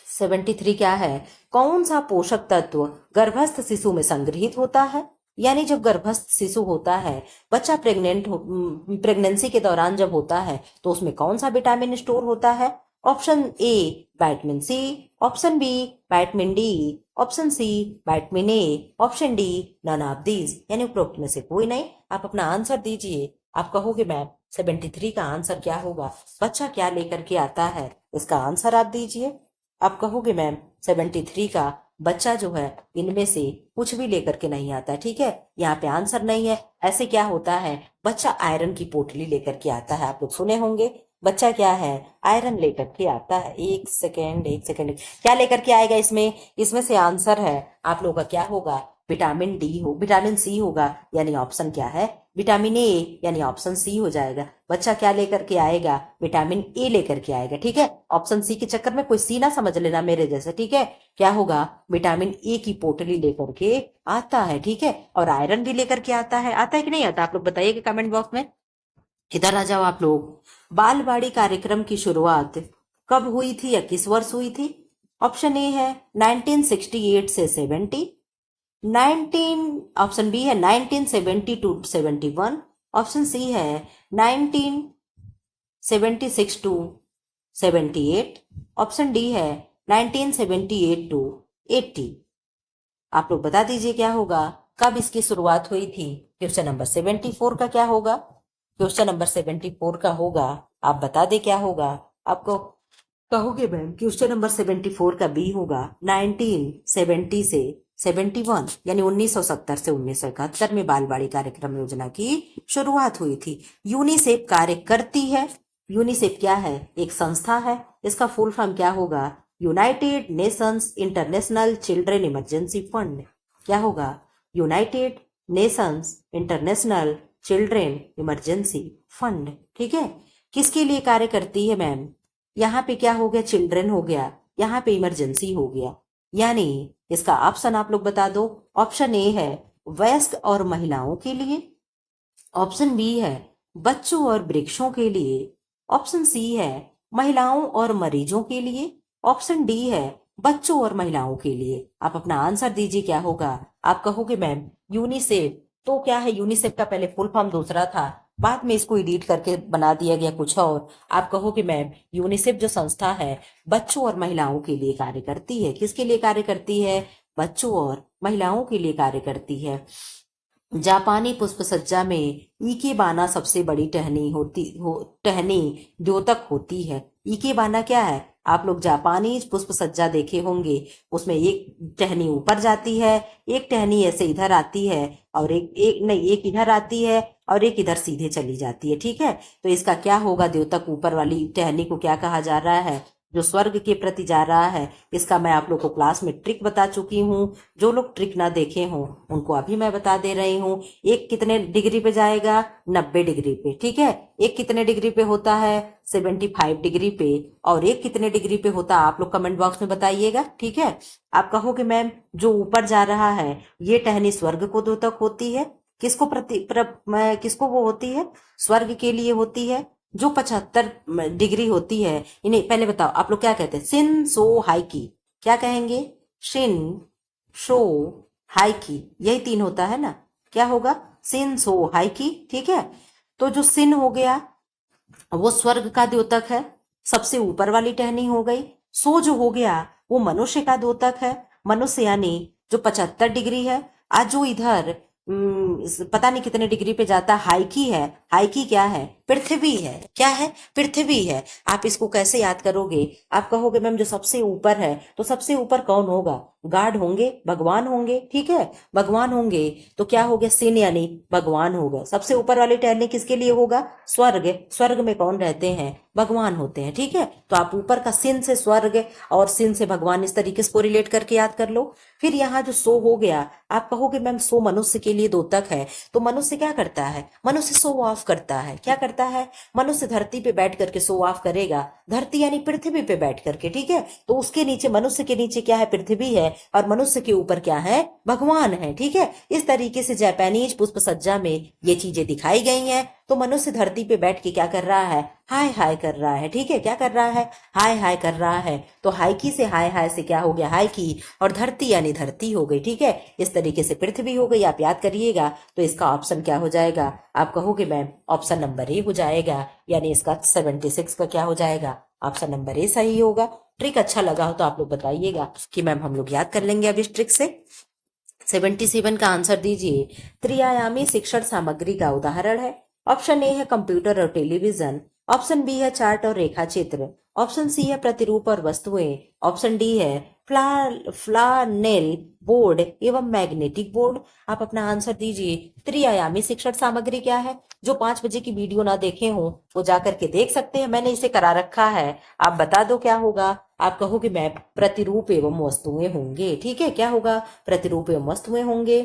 73 क्या है? कौन सा पोषक तत्व गर्भस्थ शिशु में संग्रहित होता है? यानी जब गर्भस्थ शिशु होता है, बच्चा प्रेगनेंसी के दौरान जब होता है, तो उसमें कौन सा विटामिन स्टोर होता है? Option A vitamin C, option B vitamin D, option C vitamin A, option D none of these, यानी उपरोक्त में से कोई नहीं। आप अपना आंसर दीजिए। आप कहोगे मैम 73 का आंसर क्या होगा? बच्चा क्या लेकर के आता है, इसका आंसर आप दीजिए। आप कहोगे मैम 73 का बच्चा जो है, इनमें से कुछ भी लेकर के नहीं आता। ठीक है, यहाँ पे आंसर नहीं है। ऐसे क्या होता है? बच्चा आयरन की पोटली लेकर के आता है। आप लोग सुने होंगे, बच्चा क्या है? आयरन लेकर के आता है। एक सेकेंड, एक सेकेंड, क्या लेकर के आएगा इसमें? इसमें से आंसर है आप लोगों का क्या होगा? विटामिन डी हो, विटामिन सी होगा, यानी ऑप्शन क्या है? विटामिन ए, यानी ऑप्शन सी हो जाएगा। बच्चा क्या लेकर के आएगा? विटामिन ए लेकर के आएगा। ठीक है, ऑप्शन सी के चक्कर में कोई सी ना समझ लेना मेरे जैसे। ठीक है, क्या होगा? विटामिन ए की पोटली लेकर के आता है। ठीक है, और आयरन भी लेकर के आता है कि नहीं आता? आप लोग बताइएगा कमेंट बॉक्स में। इधर आ जाओ आप लोग। बालवाड़ी कार्यक्रम की शुरुआत कब हुई थी या किस वर्ष हुई थी? ऑप्शन ए है 1968 से 70, 19, ऑप्शन बी है 1970 टू 71, ऑप्शन सी है 1976 टू 78, ऑप्शन डी है 1978 टू 80। आप लोग बता दीजिए क्या होगा, कब इसकी शुरुआत हुई थी। क्वेश्चन नंबर 74 का क्या होगा, क्वेश्चन नंबर 74 का होगा, आप बता दे क्या होगा। आपको कहोगे मैम क्वेश्चन नंबर 74 का बी होगा, 1970 से 71 यानी 1970 से 1971 में बाल बाड़ी कार्यक्रम योजना की शुरुआत हुई थी। यूनिसेफ कार्य करती है, यूनिसेफ क्या है, एक संस्था है, इसका फुल फॉर्म क्या होगा, United Nations international children emergency fund. क्या होगा, United Nations international children emergency fund. ठीक है, किसके लिए कार्य करती है मैम, यहाँ पे क्या हो गया, चिल्ड्रन हो गया, यहाँ पे इमरजेंसी हो गया, यानी इसका ऑप्शन आप लोग बता दो। ऑप्शन ए है वयस्क और महिलाओं के लिए, ऑप्शन बी है बच्चों और वृक्षों के लिए, ऑप्शन सी है महिलाओं और मरीजों के लिए, ऑप्शन डी है बच्चों और महिलाओं के लिए। आप अपना आंसर दीजिए क्या होगा। आप कहोगे मैम यूनिसेफ, तो क्या है, यूनिसेफ का पहले फुल फॉर्म दूसरा था, बाद में इसको एडिट करके बना दिया गया कुछ और। आप कहोगे मैम यूनिसेफ जो संस्था है बच्चों और महिलाओं के लिए कार्य करती है। किसके लिए कार्य करती है, बच्चों और महिलाओं के लिए कार्य करती है। जापानी पुष्प सज्जा में इकेबाना सबसे बड़ी टहनी द्योतक होती है। इकेबाना क्या है, आप लोग जापानी पुष्प सज्जा देखे होंगे, उसमें एक टहनी ऊपर जाती है, एक टहनी ऐसे इधर आती है, और एक इधर आती है और एक इधर सीधे चली जाती है। ठीक है, तो इसका क्या होगा, द्योतक ऊपर वाली टहनी को क्या कहा जा रहा है, जो स्वर्ग के प्रति जा रहा है। इसका मैं आप लोग को क्लास में ट्रिक बता चुकी हूँ, जो लोग ट्रिक ना देखे हों उनको अभी मैं बता दे रही हूँ। एक कितने डिग्री पे जाएगा, 90 डिग्री पे। ठीक है, एक कितने डिग्री पे होता है, 75 डिग्री पे, और एक कितने डिग्री पे होता है आप लोग कमेंट बॉक्स में बताइएगा। ठीक है, आप कहोगे मैम जो ऊपर जा रहा है ये टहनी स्वर्ग को द्योतक होती है, किसको किसको वो होती है, स्वर्ग के लिए होती है। जो 75 डिग्री होती है, इन्हें पहले बताओ आप लोग क्या कहते हैं, सिन सो हाई की, क्या कहेंगे, शिन शो हाई की, यही तीन होता है ना, क्या होगा, सिन सो हाई की। ठीक है, तो जो सिन हो गया वो स्वर्ग का द्योतक है, सबसे ऊपर वाली टहनी हो गई। सो जो हो गया वो मनुष्य का द्योतक है, मनुष्य यानी जो 75 डिग्री है। आज जो इधर पता नहीं कितने डिग्री पे जाता है, हाइकी है। हाइकी क्या है, पृथ्वी है। क्या है, पृथ्वी है। आप इसको कैसे याद करोगे, आप कहोगे मैम जो सबसे ऊपर है, तो सबसे ऊपर कौन होगा, गॉड होंगे, भगवान होंगे। ठीक है, भगवान होंगे, तो क्या हो गया, सिन यानी भगवान होगा। सबसे ऊपर वाली टहनी किसके लिए होगा, स्वर्ग, स्वर्ग में कौन रहते हैं, भगवान होते हैं। ठीक है, तो आप ऊपर का सिन से स्वर्ग और सिन से भगवान इस तरीके से कोरिलेट करके याद कर लो। फिर यहाँ जो सो हो गया, आप कहोगे मैम सो मनुष्य के लिए द्योतक है, तो मनुष्य क्या करता है, मनुष्य शो ऑफ करता है। क्या करता है, मनुष्य धरती पे बैठ करके शो ऑफ करेगा, धरती यानी पृथ्वी पे बैठ करके। ठीक है, तो उसके नीचे, मनुष्य के नीचे क्या है, पृथ्वी है, और मनुष्य के ऊपर क्या है, भगवान है। ठीक है, इस तरीके से जापानीज पुष्प सज्जा में ये चीजें दिखाई गई हैं। तो मनुष्य धरती पे बैठ के क्या कर रहा है, हाय हाय कर रहा है। ठीक है, क्या कर रहा है, हाय हाय कर रहा है। तो हाइकी से हाय हाय से क्या हो गया, हाइकी, और धरती यानी धरती हो गई। ठीक है, इस तरीके से पृथ्वी हो गई। आप याद करिएगा, तो इसका ऑप्शन क्या हो जाएगा, आप कहोगे मैम ऑप्शन नंबर ए हो जाएगा, यानी इसका 76 का क्या हो जाएगा, ऑप्शन नंबर ए सही होगा। ट्रिक अच्छा लगा हो तो आप लोग बताइएगा कि मैम हम लोग याद कर लेंगे अब इस ट्रिक से। 77 का आंसर दीजिए। त्रिआयामी शिक्षण सामग्री का उदाहरण है। ऑप्शन ए है कंप्यूटर और टेलीविजन, ऑप्शन बी है चार्ट और रेखा चित्र, ऑप्शन सी है प्रतिरूप और वस्तुएं, ऑप्शन डी है फ्लानेल बोर्ड एवं मैग्नेटिक बोर्ड। आप अपना आंसर दीजिए। त्रिआयामी शिक्षण सामग्री क्या है, जो 5 बजे की वीडियो ना देखे हो वो जाकर के देख सकते हैं, मैंने इसे करा रखा है। आप बता दो क्या होगा, आप कहोगे मैं प्रतिरूप एवं वस्तुएं होंगे। ठीक है, क्या होगा, प्रतिरूप एवं वस्तुएं होंगे।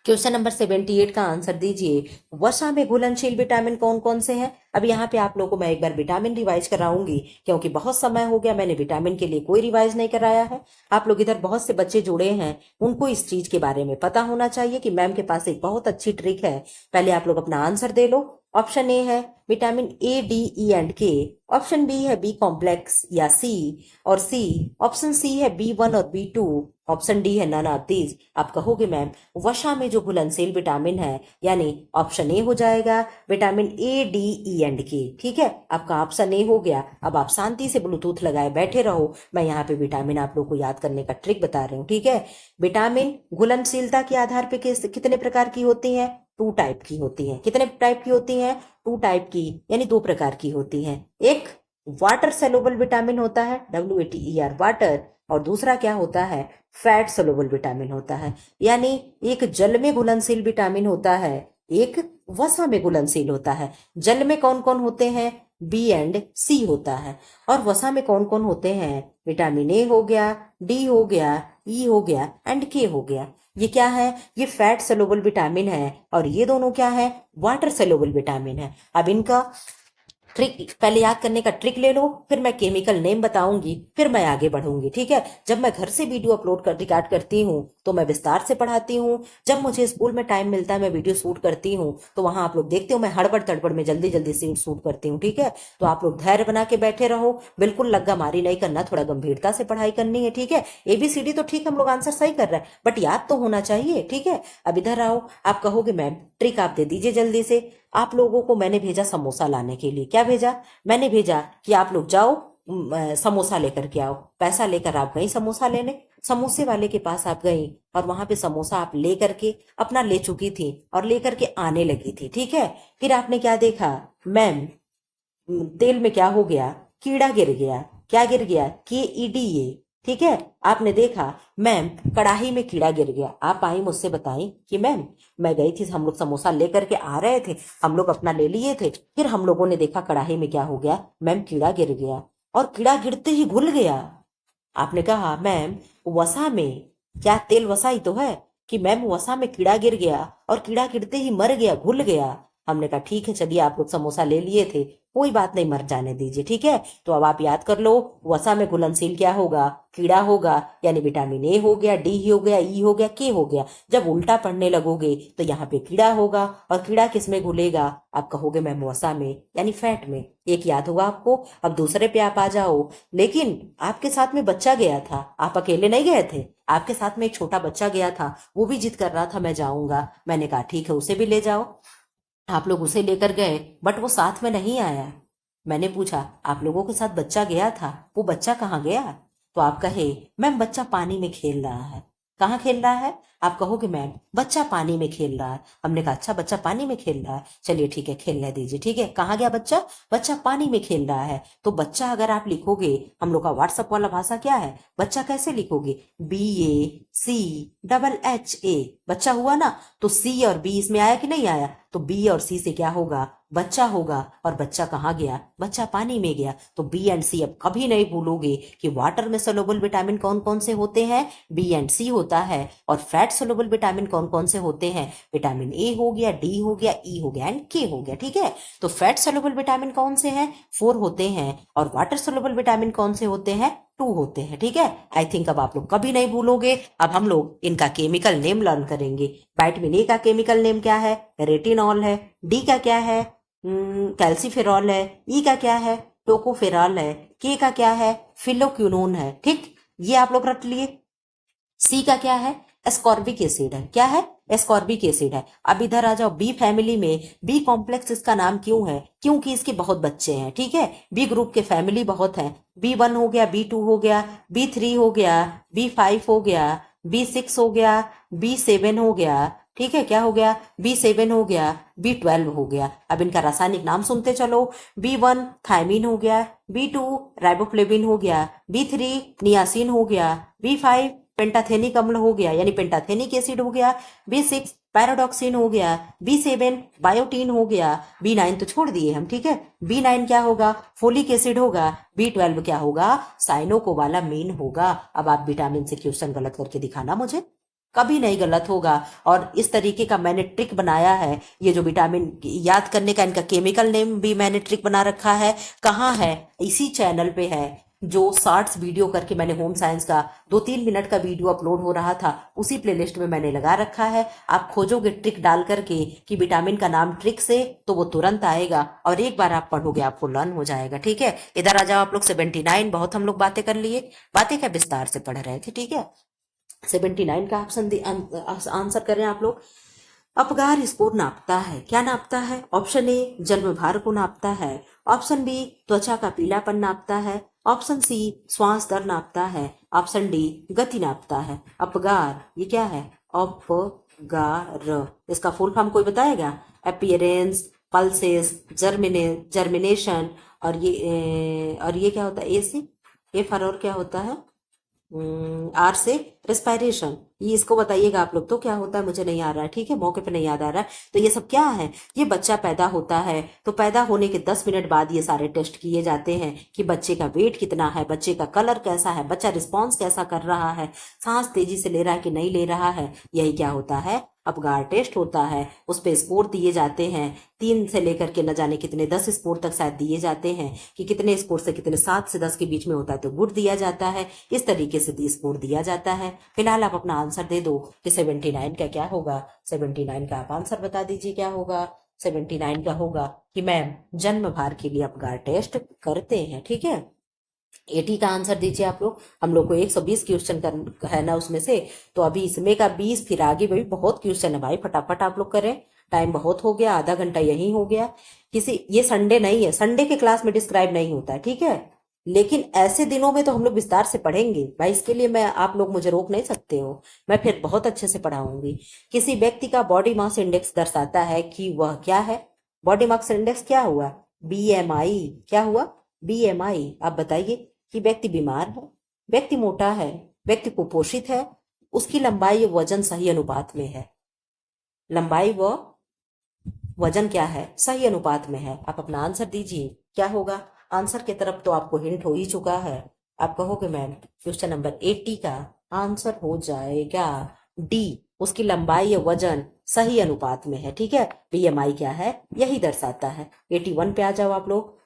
क्वेश्चन नंबर 78 का आंसर दीजिए। वसा में घुलनशील विटामिन कौन कौन से हैं। अब यहाँ पे आप लोगों को मैं एक बार विटामिन रिवाइज कराऊंगी, क्योंकि बहुत समय हो गया मैंने विटामिन के लिए कोई रिवाइज नहीं कराया है। आप लोग इधर बहुत से बच्चे जुड़े हैं, उनको इस चीज के बारे में पता होना चाहिए कि मैम के पास एक बहुत अच्छी ट्रिक है। पहले आप लोग अपना answer they low, option A है vitamin A, D, E and के। ऑप्शन बी है बी कॉम्प्लेक्स या सी और सी। ऑप्शन सी है B1 और B2। ऑप्शन डी है नन ऑफ दीज। आप कहोगे मैम वसा में जो घुलनशील विटामिन है, यानी ऑप्शन ए हो जाएगा vitamin A, D, E and के। ठीक है, आपका ऑप्शन ए हो गया। अब आप शांति से ब्लूटूथ लगाए बैठे रहो, मैं यहाँ पे विटामिन आप लोग को याद करने का ट्रिक बता रही हूँ। ठीक है, विटामिन घुलनशीलता के आधार पे कितने प्रकार की होती हैं? 2 टाइप की होती हैं। कितने टाइप की होती हैं? 2 टाइप की, यानी 2 प्रकार की होती हैं। एक वाटर सेलुबल विटामिन होता है, WATER वाटर, और दूसरा क्या होता है? फैट सेलुबल विटामिन होता है। यानी एक जल में घुलनशील विटामिन होता है, एक वसा में घुलनशील होता है। जल में कौन कौन होते हैं? बी एंड सी होता है। और वसा में कौन कौन होते हैं? विटामिन ए हो गया, डी हो गया, ई हो गया एंड के हो गया। ये क्या है? ये फैट सेलुबल विटामिन है, और ये दोनों क्या है? वाटर सेलुबल विटामिन है। अब इनका ट्रिक पहले याद करने का ट्रिक ले लो, फिर मैं केमिकल नेम बताऊंगी, फिर मैं आगे बढ़ूंगी। ठीक है, जब मैं घर से वीडियो अपलोड कर रिकॉर्ड करती हूँ तो मैं विस्तार से पढ़ाती हूँ। जब मुझे स्कूल में टाइम मिलता है मैं वीडियो शूट करती हूँ, तो वहां आप लोग देखते हो मैं हड़बड़ तड़बड़ में जल्दी जल्दी से शूट करती हूँ। ठीक है, तो आप लोग धैर्य बना के बैठे रहो, बिल्कुल लग्गा मारी नहीं करना, थोड़ा गंभीरता से पढ़ाई करनी है। ठीक है, ABCD तो ठीक हम लोग आंसर सही कर रहे हैं, बट याद तो होना चाहिए। ठीक है, अब इधर आओ। आप कहोगे मैम ट्रिक आप दे दीजिए जल्दी से। आप लोगों को मैंने भेजा समोसा लाने के लिए। क्या भेजा? मैंने भेजा कि आप लोग जाओ समोसा लेकर के आओ। पैसा लेकर आप गई समोसा लेने, समोसे वाले के पास आप गई और वहां पे समोसा आप लेकर के अपना ले चुकी थी और लेकर के आने लगी थी। ठीक है, फिर आपने क्या देखा? मैम तेल में क्या हो गया? कीड़ा गिर गया। क्या गिर गया? KEDA। ठीक है, आपने देखा मैम कढ़ाई में कीड़ा गिर गया। आप आई मुझसे बताई कि मैम मैं गई थी, हम लोग समोसा लेकर के आ रहे थे, हम लोग अपना ले लिए थे, फिर हम लोगों ने देखा कढ़ाई में क्या हो गया? मैम कीड़ा गिर गया, और कीड़ा गिरते ही घुल गया। आपने कहा मैम वसा में क्या तेल वसा ही तो है? कि मैम वसा में कीड़ा गिर गया और कीड़ा गिरते ही मर गया, घुल गया। हमने कहा ठीक है, चलिए आप लोग समोसा ले लिए थे, कोई बात नहीं, मर जाने दीजिए। ठीक है, तो अब आप याद कर लो वसा में घुलनशील क्या होगा? कीड़ा होगा, यानी विटामिन ए हो गया, डी हो गया, ई हो गया, के हो गया। जब उल्टा पढ़ने लगोगे तो यहाँ पे कीड़ा होगा, और कीड़ा किस में घुलेगा? आप कहोगे मैम वसा में, यानी फैट में। एक याद होगा आपको। अब दूसरे पे आप आ जाओ। लेकिन आपके साथ में बच्चा गया था, आप अकेले नहीं गए थे, आपके साथ में एक छोटा बच्चा गया था, वो भी जिद कर रहा था मैं जाऊंगा। मैंने कहा ठीक है, उसे भी ले जाओ। आप लोग उसे लेकर गए, बट वो साथ में नहीं आया। मैंने पूछा आप लोगों के साथ बच्चा गया था, वो बच्चा कहाँ गया? तो आप कहे मैम बच्चा पानी में खेल रहा है। कहाँ खेल रहा है? आप कहोगे मैम बच्चा पानी में खेल रहा है। हमने कहा अच्छा बच्चा पानी में खेल रहा है, चलिए ठीक है खेलने दीजिए। ठीक है, कहाँ गया बच्चा? बच्चा पानी में खेल रहा है। तो बच्चा अगर आप लिखोगे, हम लोग का व्हाट्सएप वाला भाषा क्या है? बच्चा कैसे लिखोगे? BACHA। बच्चा हुआ ना, तो C और B इसमें आया कि नहीं आया? तो B और C से क्या होगा? बच्चा होगा। और बच्चा कहाँ गया? बच्चा पानी में गया। तो B एंड C अब कभी नहीं भूलोगे कि वाटर में सोलुबल विटामिन कौन कौन से होते हैं? B एंड C होता है। और फैट सोलुबल विटामिन कौन कौन से होते हैं? विटामिन A हो गया, D हो गया, E हो गया एंड K हो गया। ठीक है, तो फैट सोलुबल विटामिन कौन से हैं? 4 होते हैं। और वाटर सोलुबल विटामिन कौन से होते हैं? 2 होते हैं। ठीक है, आई थिंक अब आप लोग कभी नहीं भूलोगे। अब हम लोग इनका केमिकल नेम लर्न करेंगे। विटामिन ए का केमिकल नेम क्या है? रेटिनॉल है। डी का क्या है? कैल्सीफेरॉल है। ई का क्या है? टोकोफेरॉल है। के का क्या है? फिलोक्विनोन है। ठीक, ये आप लोग रट लिए। सी का क्या है? एस्कॉर्बिक एसिड है। क्या है? एस्कॉर्बिक एसिड है। अब इधर आ जाओ, बी फैमिली में बी कॉम्प्लेक्स इसका नाम क्यों है? क्योंकि इसके बहुत बच्चे हैं। ठीक है, बी ग्रुप के फैमिली बहुत हैं। B1 हो गया, B2 हो गया, B3 हो गया, B5 हो गया, B6 हो गया, B7 हो गया। ठीक है, क्या हो गया? B7 हो गया, B12 हो गया। अब इनका रासायनिक नाम सुनते चलो। B1 थायमिन हो गया, B2 राइबोफ्लेविन हो गया, B3 नियासिन हो गया, B5 पेंटाथेनिक अम्ल हो गया यानी पेंटाथेनिक एसिड हो गया, B6 पैराडॉक्सिन हो गया, B7 बायोटीन हो गया, B9 तो छोड़ दिए हम। ठीक है, B9 क्या होगा? फोलिक एसिड होगा। B12 क्या होगा? साइनोकोबालामीन होगा। अब आप विटामिन से क्वेश्चन गलत करके दिखाना मुझे, कभी नहीं गलत होगा। और इस तरीके का मैंने ट्रिक बनाया है। ये जो विटामिन याद करने का इनका केमिकल नेम भी मैंने ट्रिक बना रखा है। कहाँ है? इसी चैनल पे है, जो शॉर्ट्स वीडियो करके मैंने होम साइंस का 2-3 मिनट का वीडियो अपलोड हो रहा था, उसी प्लेलिस्ट में मैंने लगा रखा है। आप खोजोगे ट्रिक डाल करके कि विटामिन का नाम ट्रिक से, तो वो तुरंत आएगा और एक बार आप पढ़ोगे आपको लर्न हो जाएगा। ठीक है, इधर आ जाओ आप लोग। 79, बहुत हम लोग बातें कर लिए, बातें क्या विस्तार से पढ़ रहे थे। ठीक है, 79 का ऑप्शन आंसर करें आप लोग। अपगार स्कोर नापता है, क्या नापता है? ऑप्शन ए जन्म भार को नापता है, ऑप्शन बी त्वचा का पीलापन नापता है, ऑप्शन सी श्वास दर नापता है, ऑप्शन डी गति नापता है। अपगार ये क्या है? अपगार, इसका फुल फॉर्म कोई बताएगा? अपीयरेंस, पल्सेस, जर्मिनेशन, और ये क्या होता है? ए से, ए फॉर और क्या होता है? आर से रेस्पायरेशन। ये इसको बताइएगा आप लोग। तो क्या होता है मुझे नहीं आ रहा है, ठीक है, मौके पे नहीं याद आ रहा है। तो ये सब क्या है? ये बच्चा पैदा होता है तो पैदा होने के 10 मिनट बाद ये सारे टेस्ट किए जाते हैं कि बच्चे का वेट कितना है, बच्चे का कलर कैसा है, बच्चा रिस्पॉन्स कैसा कर रहा है, सांस तेजी से ले रहा है कि नहीं ले रहा है। यही क्या होता है? अपगार टेस्ट होता है। उस पे स्कोर दिए जाते हैं, 3 से लेकर के न जाने कितने 10 स्कोर तक शायद दिए जाते हैं कि कितने स्कोर से कितने, 7 से 10 के बीच में होता है तो गुड दिया जाता है। इस तरीके से स्कोर दिया जाता है। फिलहाल आप अपना आंसर दे दो कि 79 का क्या होगा। 79 का आप आंसर बता दीजिए क्या होगा। 79 का होगा कि मैम जन्म भार के लिए अपगार टेस्ट करते हैं। ठीक है, 80 का आंसर दीजिए आप लोग। हम लोग को 120 क्वेश्चन कर है ना उसमें से, तो अभी इसमें का 20, फिर आगे भी बहुत क्वेश्चन है भाई, फटाफट आप लोग करें। टाइम बहुत हो गया, आधा घंटा यही हो गया। ये संडे नहीं है, संडे के क्लास में डिस्क्राइब नहीं होता है, ठीक है, लेकिन ऐसे दिनों में तो हम लोग विस्तार से पढ़ेंगे भाई। इसके लिए मैं, आप लोग मुझे रोक नहीं सकते हो, मैं फिर बहुत अच्छे से पढ़ाऊंगी। किसी व्यक्ति का बॉडी मास इंडेक्स दर्शाता है कि वह क्या है? बॉडी मास इंडेक्स क्या हुआ? बीएमआई। क्या हुआ? बीएमआई। आप बताइए कि व्यक्ति बीमार है, व्यक्ति मोटा है, व्यक्ति कुपोषित है, उसकी लंबाई और वजन सही अनुपात में है। लंबाई व वजन क्या है? सही अनुपात में है। आप अपना आंसर दीजिए क्या होगा। आंसर की तरफ तो आपको हिंट हो ही चुका है। आप कहोगे मैम क्वेश्चन नंबर 80 का आंसर हो जाएगा डी, उसकी लंबाई या वजन सही अनुपात में है। ठीक है, बीएमआई क्या है? यही दर्शाता है। 81 पे आ जाओ आप लोग।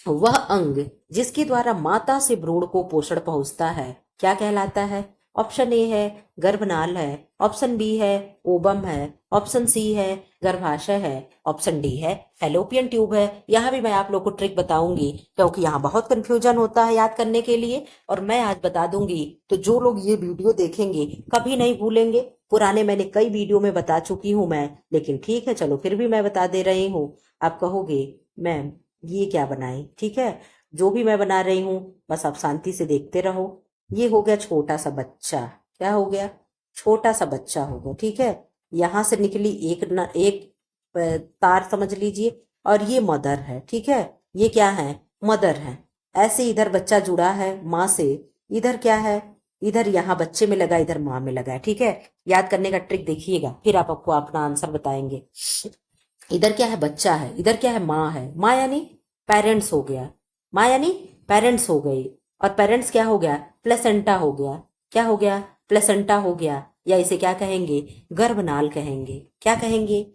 वह अंग जिसके द्वारा माता से भ्रूण को पोषण पहुंचता है क्या कहलाता है? ऑप्शन ए है गर्भनाल है, ऑप्शन बी है ओबम है, ऑप्शन सी है गर्भाशय है, ऑप्शन डी है फैलोपियन ट्यूब है। यहाँ भी मैं आप लोग को ट्रिक बताऊंगी क्योंकि यहाँ बहुत कंफ्यूजन होता है याद करने के लिए, और मैं आज बता दूंगी। तो जो लोग ये वीडियो देखेंगे कभी नहीं भूलेंगे। पुराने मैंने कई वीडियो में बता चुकी हूँ मैं, लेकिन ठीक है चलो फिर भी मैं बता दे रही हूँ। आप कहोगे मैम ये क्या बनाई? ठीक है, जो भी मैं बना रही हूं बस आप शांति से देखते रहो। ये हो गया छोटा सा बच्चा। क्या हो गया? छोटा सा बच्चा हो गया। ठीक है, यहां से निकली एक तार समझ लीजिए, और ये मदर है। ठीक है, ये क्या है? मदर है। ऐसे इधर बच्चा जुड़ा है माँ से, इधर क्या है? इधर यहाँ बच्चे में लगा, इधर माँ में लगा है। ठीक है, याद करने का ट्रिक देखिएगा, फिर आप आपको अपना आंसर बताएंगे। इधर क्या है? बच्चा है, इधर क्या है? माँ है। माँ यानी पेरेंट्स हो गया, माँ यानी पेरेंट्स हो गई, और पेरेंट्स क्या हो गया? प्लेसेंटा हो गया। क्या हो गया? प्लेसेंटा हो गया, या इसे क्या कहेंगे? गर्भनाल कहेंगे। क्या कहेंगे?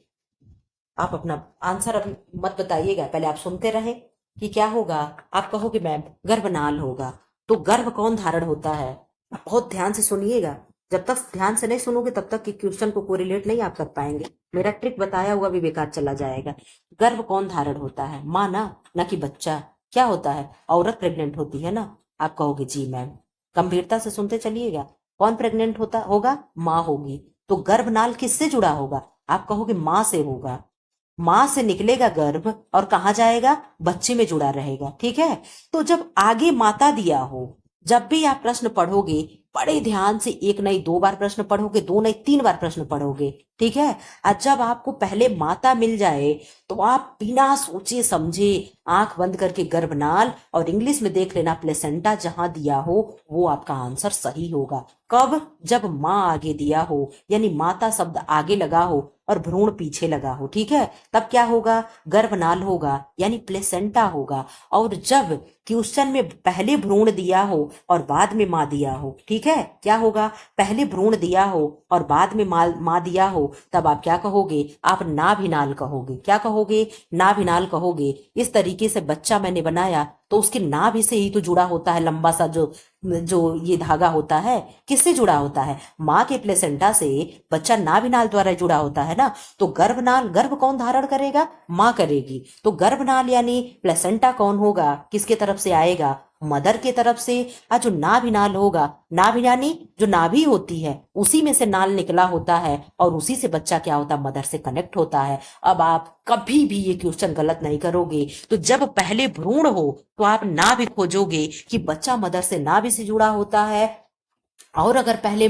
आप अपना आंसर अभी मत बताइएगा, पहले आप सुनते रहे कि क्या होगा। आप कहोगे मैम गर्भनाल होगा। तो गर्भ कौन धारण होता है? बहुत ध्यान से सुनिएगा, जब तक ध्यान से नहीं सुनोगे तब तक कि क्वेश्चन को कोरिलेट नहीं आप कर पाएंगे, मेरा ट्रिक बताया हुआ भी बेकार चला जाएगा। गर्भ कौन धारण होता है? माँ ना कि बच्चा। क्या होता है? औरत प्रेग्नेंट होती है ना। आप कहोगे जी मैम, गंभीरता से सुनते चलिएगा। कौन प्रेग्नेंट होगा? माँ होगी। तो गर्भनाल किससे जुड़ा होगा? आप कहोगे माँ से होगा। मां से निकलेगा गर्भ और कहाँ जाएगा? बच्चे में जुड़ा रहेगा। ठीक है, तो जब आगे माता दिया हो, जब भी आप प्रश्न पढ़ोगे बड़े ध्यान से, एक नहीं 2 बार प्रश्न पढ़ोगे, 2 नहीं 3 बार प्रश्न पढ़ोगे। ठीक है, और जब आपको पहले माता मिल जाए तो आप बिना सोचे समझे आंख बंद करके गर्भनाल और इंग्लिश में देख लेना प्लेसेंटा जहां दिया हो वो आपका आंसर सही होगा। कब? जब माँ आगे दिया हो, यानी माता शब्द आगे लगा हो और भ्रूण पीछे लगा हो। ठीक है, तब क्या होगा? गर्भनाल होगा, यानी प्लेसेंटा होगा। और जब क्वेश्चन में पहले भ्रूण दिया हो और बाद में माँ दिया हो, ठीक है, क्या होगा? पहले भ्रूण दिया हो और बाद में माँ दिया हो, तब आप क्या कहोगे? आप नाभिनाल कहोगे। क्या कहोगे? नाभिनाल कहोगे। इस तरीके से बच्चा मैंने बनाया तो उसकी नाभि से ही तो जुड़ा होता है, लंबा सा जो जो ये धागा होता है किससे जुड़ा होता है, माँ के प्लेसेंटा से बच्चा नाभिनाल द्वारा जुड़ा होता है ना। तो गर्भनाल, गर्भ कौन धारण करेगा, माँ करेगी। तो गर्भनाल यानी प्लेसेंटा कौन होगा, किसके तरफ से आएगा, मदर के तरफ से। और जो नाभिनाल होगा, नाभि यानी जो नाभि होती है उसी में से नाल निकला होता है और उसी से बच्चा क्या होता है, मदर से कनेक्ट होता है। अब आप कभी भी ये क्वेश्चन गलत नहीं करोगे। तो जब पहले भ्रूण हो तो आप नाभि खोजोगे कि बच्चा मदर से नाभि से जुड़ा होता है, और अगर पहले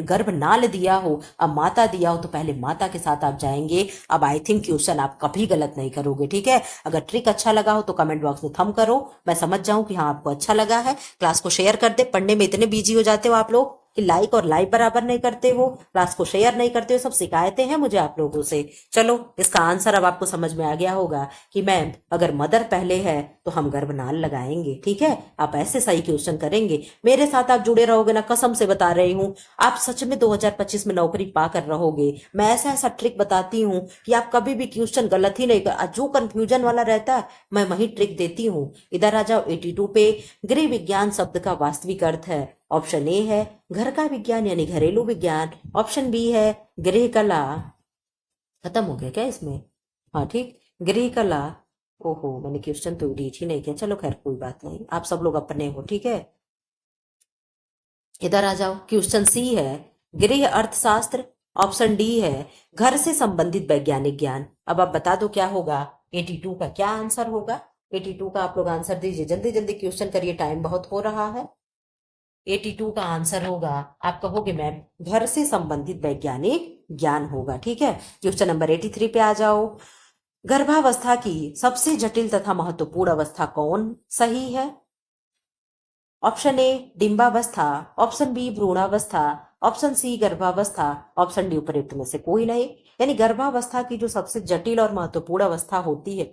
गर्भ नाल दिया हो, अब माता दिया हो, तो पहले माता के साथ आप जाएंगे। अब आई थिंक क्वेश्चन आप कभी गलत नहीं करोगे, ठीक है। अगर ट्रिक अच्छा लगा हो तो कमेंट बॉक्स में थम करो, मैं समझ जाऊं कि हाँ आपको अच्छा लगा है। क्लास को शेयर कर दे, पढ़ने में इतने बिजी हो जाते हो आप लोग कि लाइक और लाइक बराबर नहीं करते हो, क्लास को शेयर नहीं करते हो, सब शिकायतें हैं मुझे आप लोगों से। चलो इसका आंसर अब आपको समझ में आ गया होगा कि मैम अगर मदर पहले है तो हम गर्भनाल लगाएंगे, ठीक है। आप ऐसे सही क्वेश्चन करेंगे, मेरे साथ आप जुड़े रहोगे ना, कसम से बता रही हूँ आप सच में 2025 में नौकरी पा कर रहोगे। मैं ऐसा ऐसा ट्रिक बताती हूँ कि आप कभी भी क्वेश्चन गलत ही नहीं कर, जो कंफ्यूजन वाला रहता है मैं वही ट्रिक देती हूँ। इधर आ जाओ 82 पे। गृह विज्ञान शब्द का वास्तविक अर्थ है, ऑप्शन ए है घर का विज्ञान यानी घरेलू विज्ञान, ऑप्शन बी है गृह कला। खत्म हो गया क्या इसमें, हाँ ठीक, गृह कला। ओहो मैंने क्वेश्चन तो रीड ही नहीं किया, चलो खैर कोई बात नहीं, आप सब लोग अपने हो, ठीक है। इधर आ जाओ, क्वेश्चन सी है गृह अर्थशास्त्र, ऑप्शन डी है घर से संबंधित वैज्ञानिक ज्ञान। अब आप बता दो क्या होगा, 82 का क्या आंसर होगा। 82 का आप लोग आंसर दीजिए, जल्दी जल्दी क्वेश्चन करिए, टाइम बहुत हो रहा है। 82 का आंसर होगा, आप कहोगे मैम घर से संबंधित वैज्ञानिक ज्ञान होगा, ठीक है। क्वेश्चन नंबर 83 पे आ जाओ। गर्भावस्था की सबसे जटिल तथा महत्वपूर्ण अवस्था कौन सही है, ऑप्शन ए डिंबावस्था, ऑप्शन बी भ्रूणावस्था, ऑप्शन सी गर्भावस्था, ऑप्शन डी उपयुक्त में से कोई नहीं। यानी गर्भावस्था की जो सबसे जटिल और महत्वपूर्ण अवस्था होती है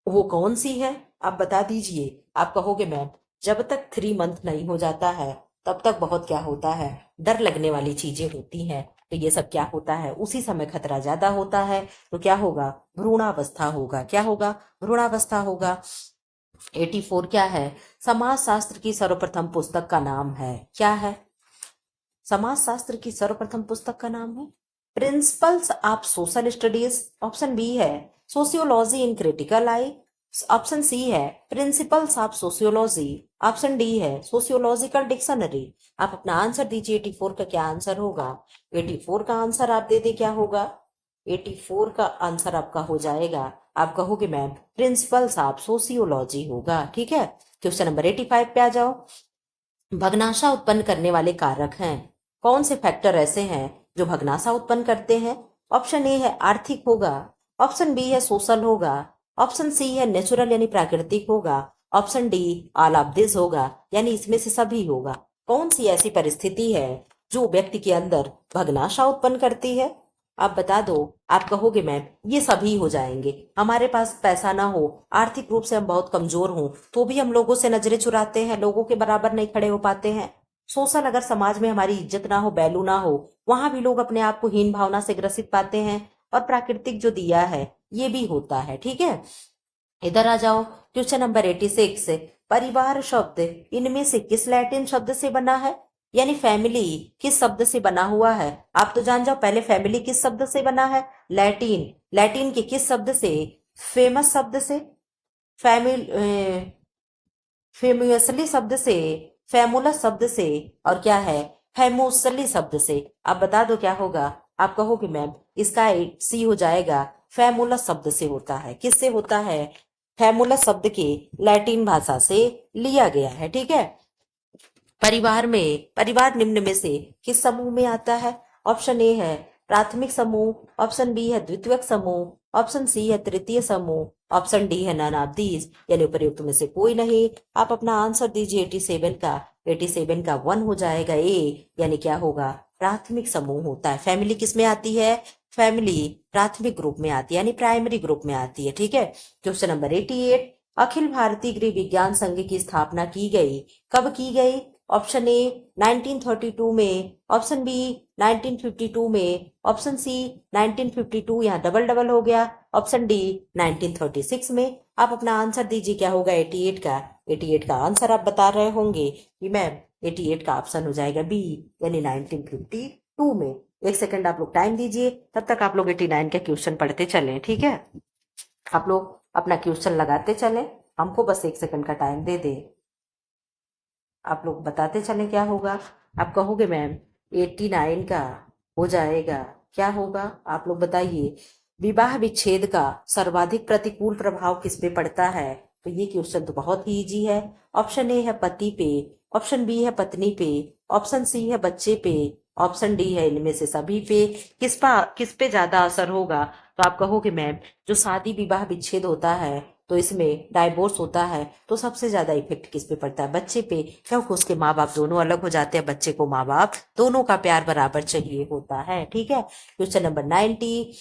वो कौन सी है, आप बता दीजिए। आप कहोगे मैम जब तक 3 मंथ नहीं हो जाता है तब तक बहुत क्या होता है, डर लगने वाली चीजें होती हैं। तो ये सब क्या होता है, उसी समय खतरा ज्यादा होता है। तो क्या होगा, भ्रूणावस्था होगा। क्या होगा, भ्रूणावस्था होगा। 84 क्या है, समाज शास्त्र की सर्वप्रथम पुस्तक का नाम है, क्या है, समाज शास्त्र की सर्वप्रथम पुस्तक का नाम है principles of social studies, option B है sociology in critical eye, option C है principles of sociology, option D है सोशियोलॉजिकल डिक्शनरी। आप अपना आंसर दीजिए, 84 का क्या आंसर होगा। 84 का आंसर आप दे दे, क्या होगा, 84 का आंसर आपका हो जाएगा, आप कहोगे मैम प्रिंसिपल्स ऑफ सोशियोलॉजी होगा, ठीक है। क्वेश्चन नंबर 85 पे आ जाओ। भग्नाशा उत्पन्न करने वाले कारक हैं, कौन से फैक्टर ऐसे हैं जो भग्नाशा उत्पन्न करते हैं। ऑप्शन ए है आर्थिक होगा, ऑप्शन बी है सोशल होगा, ऑप्शन सी है नेचुरल यानी प्राकृतिक होगा, option D all of this होगा यानी इसमें से सभी होगा। कौन सी ऐसी परिस्थिति है जो व्यक्ति के अंदर भग्नाशा उत्पन्न करती है, आप बता दो। आप कहोगे मैम ये सभी हो जाएंगे, हमारे पास पैसा ना हो, आर्थिक रूप से हम बहुत कमजोर हों, तो भी हम लोगों से नजरें चुराते हैं, लोगों के बराबर नहीं खड़े हो पाते हैं। सोशल, अगर समाज में हमारी इज्जत ना हो, वैल्यू ना हो, वहां भी लोग अपने आप को हीन भावना से ग्रसित पाते हैं। और प्राकृतिक जो दिया है ये भी होता है, ठीक है। इधर आ जाओ, क्वेश्चन नंबर 86। परिवार शब्द इनमें से किस लैटिन शब्द से बना है, यानी फैमिली किस शब्द से बना हुआ है। आप तो जान जाओ पहले फैमिली किस शब्द से बना है, लैटिन। लैटिन के किस शब्द से, फेमस शब्द से, फैमिल फेमुसली शब्द से, फैमुलस शब्द से, और क्या है फैमोसली शब्द से। आप बता दो क्या होगा। आप कहोगे मैम इसका सी हो जाएगा, फैमुलस शब्द से होता है। किससे होता है, फैमुलस शब्द के लैटिन भाषा से लिया गया है, ठीक है। परिवार निम्न में से किस समूह में आता है। ऑप्शन ए है प्राथमिक समूह, ऑप्शन बी है द्वितीयक समूह, ऑप्शन सी है तृतीय समूह, ऑप्शन डी है नन ऑफ दीज यानी उपयुक्त में से कोई नहीं। आप अपना आंसर दीजिए 87 का। 87 का 1 हो जाएगा ए, यानी क्या होगा, प्राथमिक समूह होता है। फैमिली किस में आती है, फैमिली प्राथमिक ग्रुप में आती है यानी प्राइमरी ग्रुप में आती है, ठीक है। Question number 88। अखिल भारतीय गृह विज्ञान संघ की स्थापना की गई, कब की गई। ऑप्शन ए 1932 में, ऑप्शन बी 1952 में, ऑप्शन सी 1952, यहाँ डबल डबल हो गया, ऑप्शन डी 1936 में। आप अपना आंसर दीजिए, क्या होगा 88 का। 88 का आंसर आप बता रहे होंगे कि मैम 88 का ऑप्शन हो जाएगा बी, यानी 1952 में। एक सेकंड आप लोग टाइम दीजिए, तब तक आप लोग 89 का क्वेश्चन पढ़ते चलें, ठीक है। आप लोग अपना क्वेश्चन लगाते चलें, हमको बस एक सेकंड का टाइम दे दे। आप लोग बताते चलें क्या होगा। आप कहोगे मैम 89 का हो जाएगा, क्या होगा आप लोग बताइए। विवाह विच्छेद का सर्वाधिक प्रतिकूल प्रभाव किस पे पड़ता है? तो ये क्वेश्चन तो बहुत ही इजी है। ऑप्शन ए है पति पे, ऑप्शन बी है पत्नी पे, ऑप्शन सी है बच्चे पे, ऑप्शन डी है इनमें से सभी पे। किस पे ज्यादा असर होगा? तो आप कहोगे मैम जो शादी विवाह विच्छेद होता है, तो इसमें डाइवोर्स होता है, तो सबसे ज्यादा इफेक्ट किस पे पड़ता है? बच्चे पे, क्योंकि उसके माँ बाप दोनों अलग हो जाते हैं। बच्चे को माँ बाप दोनों का प्यार बराबर चाहिए होता है, ठीक है। क्वेश्चन नंबर 90,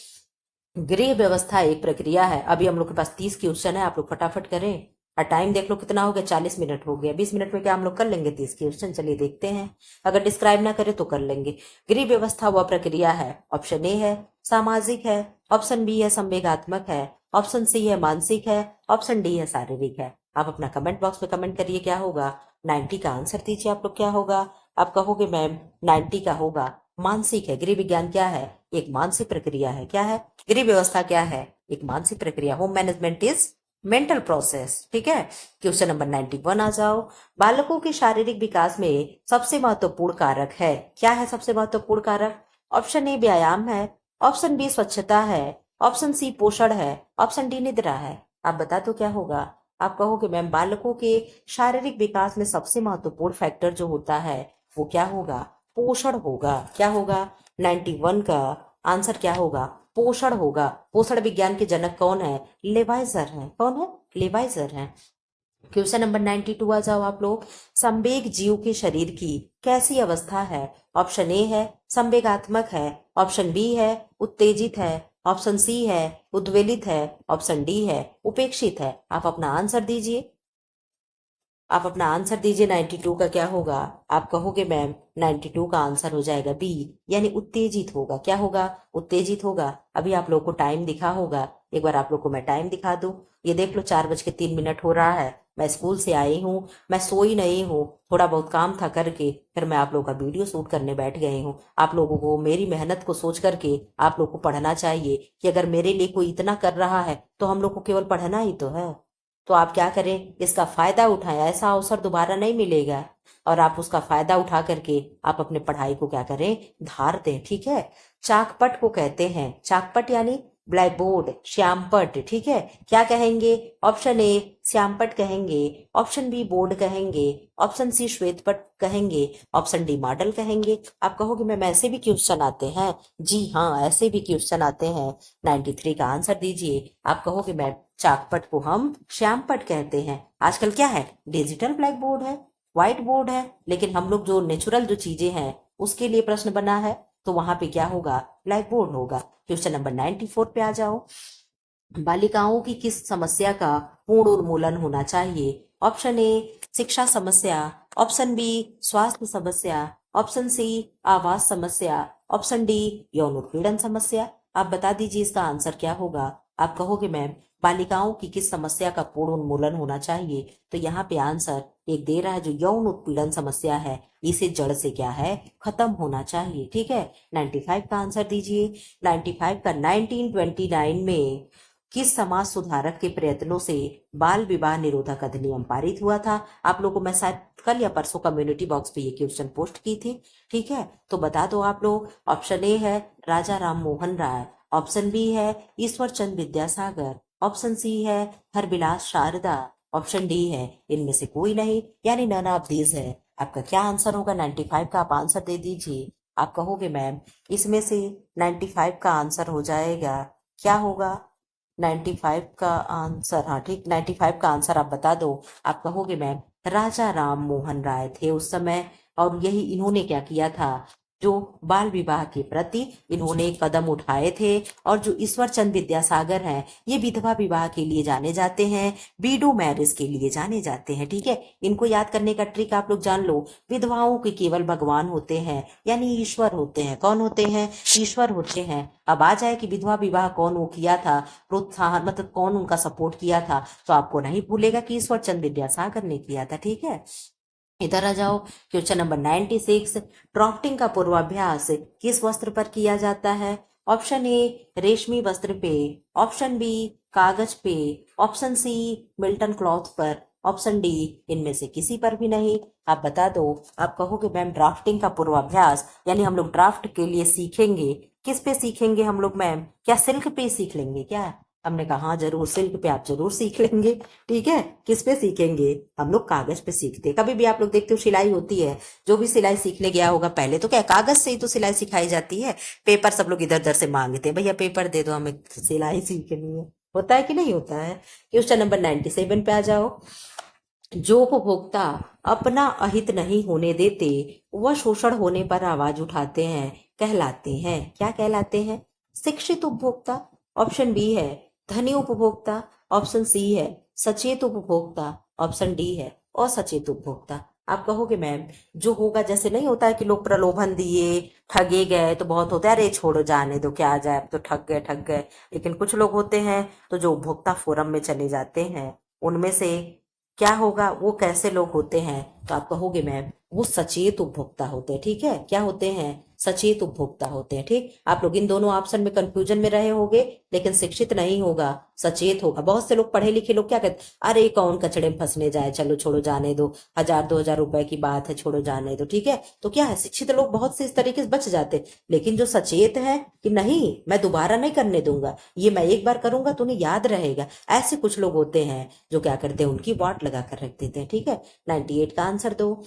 गृह व्यवस्था एक प्रक्रिया है। अभी हम लोग के पास 30 क्वेश्चन है, आप लोग फटाफट करें। और टाइम देख लो कितना हो गया, 40 मिनट हो गया। 20 मिनट में क्या हम लोग कर लेंगे 30 क्वेश्चन? चलिए देखते हैं, अगर डिस्क्राइब ना करे तो कर लेंगे। गृह व्यवस्था वह प्रक्रिया है, ऑप्शन ए है सामाजिक है, ऑप्शन बी है संवेगात्मक है, ऑप्शन सी है मानसिक है, ऑप्शन डी है शारीरिक है। आप अपना कमेंट बॉक्स में कमेंट करिए क्या होगा। 90 का आंसर दीजिए आप लोग, क्या होगा? आप कहोगे मैम 90 का होगा मानसिक है। गृह विज्ञान क्या है? एक मानसिक प्रक्रिया है। क्या है? गृह व्यवस्था क्या है? एक मानसिक प्रक्रिया। Home management is mental process, ठीक है। क्वेश्चन नंबर 91 आ जाओ। बालकों के शारीरिक विकास में सबसे महत्वपूर्ण कारक है, क्या है सबसे महत्वपूर्ण कारक? ऑप्शन ए व्यायाम है, ऑप्शन बी स्वच्छता है, ऑप्शन सी पोषण है, ऑप्शन डी निद्रा है। आप बता दो क्या होगा। आप कहोगे मैम बालकों के शारीरिक विकास में सबसे महत्वपूर्ण फैक्टर जो होता है वो क्या होगा? पोषण होगा। क्या होगा? 91 का आंसर क्या होगा? पोषण होगा। पोषण विज्ञान के जनक कौन है? लेवाइजर है। कौन है? लेवाइजर है। क्वेश्चन नंबर 92 आ जाओ आप लोग। संवेग जीव के शरीर की कैसी अवस्था है? ऑप्शन ए है संवेगात्मक है, ऑप्शन बी है उत्तेजित है, ऑप्शन सी है उद्वेलित है, ऑप्शन डी है उपेक्षित है। आप अपना आंसर दीजिए। आप अपना आंसर दीजिए 92 का क्या होगा। आप कहोगे मैम 92 का आंसर हो जाएगा बी, यानी उत्तेजित होगा। क्या होगा? उत्तेजित होगा। अभी आप लोग को टाइम दिखा होगा, एक बार आप लोग को मैं टाइम दिखा दूं। ये देख लो 4:03 हो रहा है। मैं स्कूल से आई हूँ, मैं सोई नहीं हूँ, थोड़ा बहुत काम था करके फिर मैं आप लोग का वीडियो शूट करने बैठ गई हूँ। आप लोगों को मेरी मेहनत को सोच करके आप लोग को पढ़ना चाहिए कि अगर मेरे लिए कोई इतना कर रहा है तो हम लोग को केवल पढ़ना ही तो है। तो आप क्या करें, इसका फायदा उठाएं, ऐसा अवसर दोबारा नहीं मिलेगा। और आप उसका फायदा उठा करके आप अपने पढ़ाई को क्या करें, धार दें, ठीक है। चाकपट को कहते हैं, चाकपट यानी ब्लैक बोर्ड, श्यामपट, ठीक है। क्या कहेंगे? ऑप्शन ए श्यामपट कहेंगे, ऑप्शन बी बोर्ड कहेंगे, ऑप्शन सी श्वेतपट कहेंगे, ऑप्शन डी मॉडल कहेंगे। आप कहोगे मैम ऐसे भी क्वेश्चन आते हैं? जी हाँ, ऐसे भी क्वेश्चन आते हैं। 93 का आंसर दीजिए। आप कहोगे मैम चाकपट को हम श्यामपट कहते हैं। आजकल क्या है, डिजिटल ब्लैक बोर्ड है, व्हाइट बोर्ड है, लेकिन हम लोग जो नेचुरल जो चीजें हैं उसके लिए प्रश्न बना है, तो वहां पे क्या होगा, ब्लैक बोर्ड होगा। क्वेश्चन नंबर 94 पे आ जाओ। बालिकाओं की किस समस्या का पूर्ण उन्मूलन होना चाहिए? ऑप्शन ए शिक्षा समस्या, ऑप्शन बी स्वास्थ्य समस्या, ऑप्शन सी आवास समस्या, ऑप्शन डी यौन उत्पीड़न समस्या। आप बता दीजिए इसका आंसर क्या होगा। आप कहोगे मैम बालिकाओं की किस समस्या का पूर्ण उन्मूलन होना चाहिए, तो यहाँ पे आंसर एक दे रहा है जो यौन उत्पीड़न समस्या है, इसे जड़ से क्या है, खत्म होना चाहिए, ठीक है। 95 का आंसर दीजिए। 95 का 1929 में किस समाज सुधारक के प्रयत्नों से बाल विवाह निरोधक अधिनियम पारित हुआ था? आप लोगों को मैं शायद कल या परसों कम्युनिटी बॉक्स पे ये क्वेश्चन पोस्ट की थी, ठीक है। तो बता दो आप लोग। ऑप्शन ए है राजा राम मोहन राय, ऑप्शन बी है ईश्वर चंद विद्यासागर, ऑप्शन सी है हरबिलास शारदा, ऑप्शन डी है इनमें से कोई नहीं, यानी नन ऑफ दीज है। आपका क्या आंसर होगा 95 का? आप आंसर दे दीजिए। आप कहोगे मैम इसमें से 95 का आंसर हो जाएगा, क्या होगा 95 का आंसर? हाँ ठीक, 95 का आंसर आप बता दो। आप कहोगे मैम राजा राम मोहन राय थे उस समय, और यही इन्होंने क्या किया था, जो बाल विवाह के प्रति इन्होंने कदम उठाए थे। और जो ईश्वर चंद विद्यासागर हैं, ये विधवा विवाह के लिए जाने जाते हैं, विडो मैरिज के लिए जाने जाते हैं। ठीक है, इनको याद करने का ट्रिक आप लोग जान लो। विधवाओं के केवल भगवान होते हैं, यानी ईश्वर होते हैं। कौन होते हैं? ईश्वर होते हैं। अब आ जाए कि विधवा विवाह कौन वो किया था, प्रोत्साहन मतलब कौन उनका सपोर्ट किया था, तो आपको नहीं भूलेगा कि ईश्वर चंद विद्यासागर ने किया था। ठीक है, इधर आ जाओ। क्वेश्चन नंबर 96, ड्राफ्टिंग का पूर्वाभ्यास किस वस्त्र पर किया जाता है? ऑप्शन ए रेशमी वस्त्र पे, ऑप्शन बी कागज पे, ऑप्शन सी मिल्टन क्लॉथ पर, ऑप्शन डी इनमें से किसी पर भी नहीं। आप बता दो। आप कहोगे मैम ड्राफ्टिंग का पूर्वाभ्यास यानी हम लोग ड्राफ्ट के लिए सीखेंगे, किस पे सीखेंगे हम लोग मैम? क्या सिल्क पे सीख लेंगे क्या? हमने कहा हाँ जरूर, सिल्क पे आप जरूर सीख लेंगे। ठीक है, किस पे सीखेंगे? हम लोग कागज पे सीखते हैं। कभी भी आप लोग देखते हो सिलाई होती है, जो भी सिलाई सीखने गया होगा पहले तो क्या कागज से ही तो सिलाई सिखाई जाती है। पेपर सब लोग इधर उधर से मांगते हैं, भैया पेपर दे दो हमें सिलाई सीखनी है। होता है कि नहीं होता है? क्वेश्चन नंबर 97 पे आ जाओ। जो उपभोक्ता अपना अहित नहीं होने देते वह शोषण होने पर आवाज उठाते हैं, कहलाते हैं, क्या कहलाते हैं? शिक्षित उपभोक्ता, ऑप्शन बी है धनी उपभोक्ता, ऑप्शन सी है सचेत उपभोक्ता, ऑप्शन डी है असचेत उपभोक्ता। आप कहोगे मैम जो होगा, जैसे नहीं होता है कि लोग प्रलोभन दिए ठगे गए तो बहुत होता है, अरे छोड़ो जाने दो क्या जाए, अब तो ठग गए ठग गए। लेकिन कुछ लोग होते हैं तो जो उपभोक्ता फोरम में चले जाते हैं, उनमें से क्या होगा, वो कैसे लोग होते हैं? तो आप कहोगे मैम वो सचेत उपभोक्ता होते हैं। ठीक है, क्या होते हैं? सचेत उपभोक्ता होते हैं। ठीक, आप लोग इन दोनों ऑप्शन में कंफ्यूजन में रहे होगे, लेकिन शिक्षित नहीं होगा, सचेत होगा। बहुत से लोग पढ़े लिखे लोग क्या कहते, अरे कौन कचड़े में फंसने जाए, चलो छोड़ो जाने दो, 1000-2000 रुपए की बात है, छोड़ो जाने दो। ठीक है, तो क्या है, शिक्षित लोग बहुत से इस तरीके से बच जाते। लेकिन जो सचेत है कि नहीं मैं दोबारा नहीं करने दूंगा, ये मैं एक बार करूंगा तो उन्हें याद रहेगा, ऐसे कुछ लोग होते हैं जो क्या करते हैं, उनकी वाट लगा कर रख देते हैं। ठीक है, 98 का आंसर दो।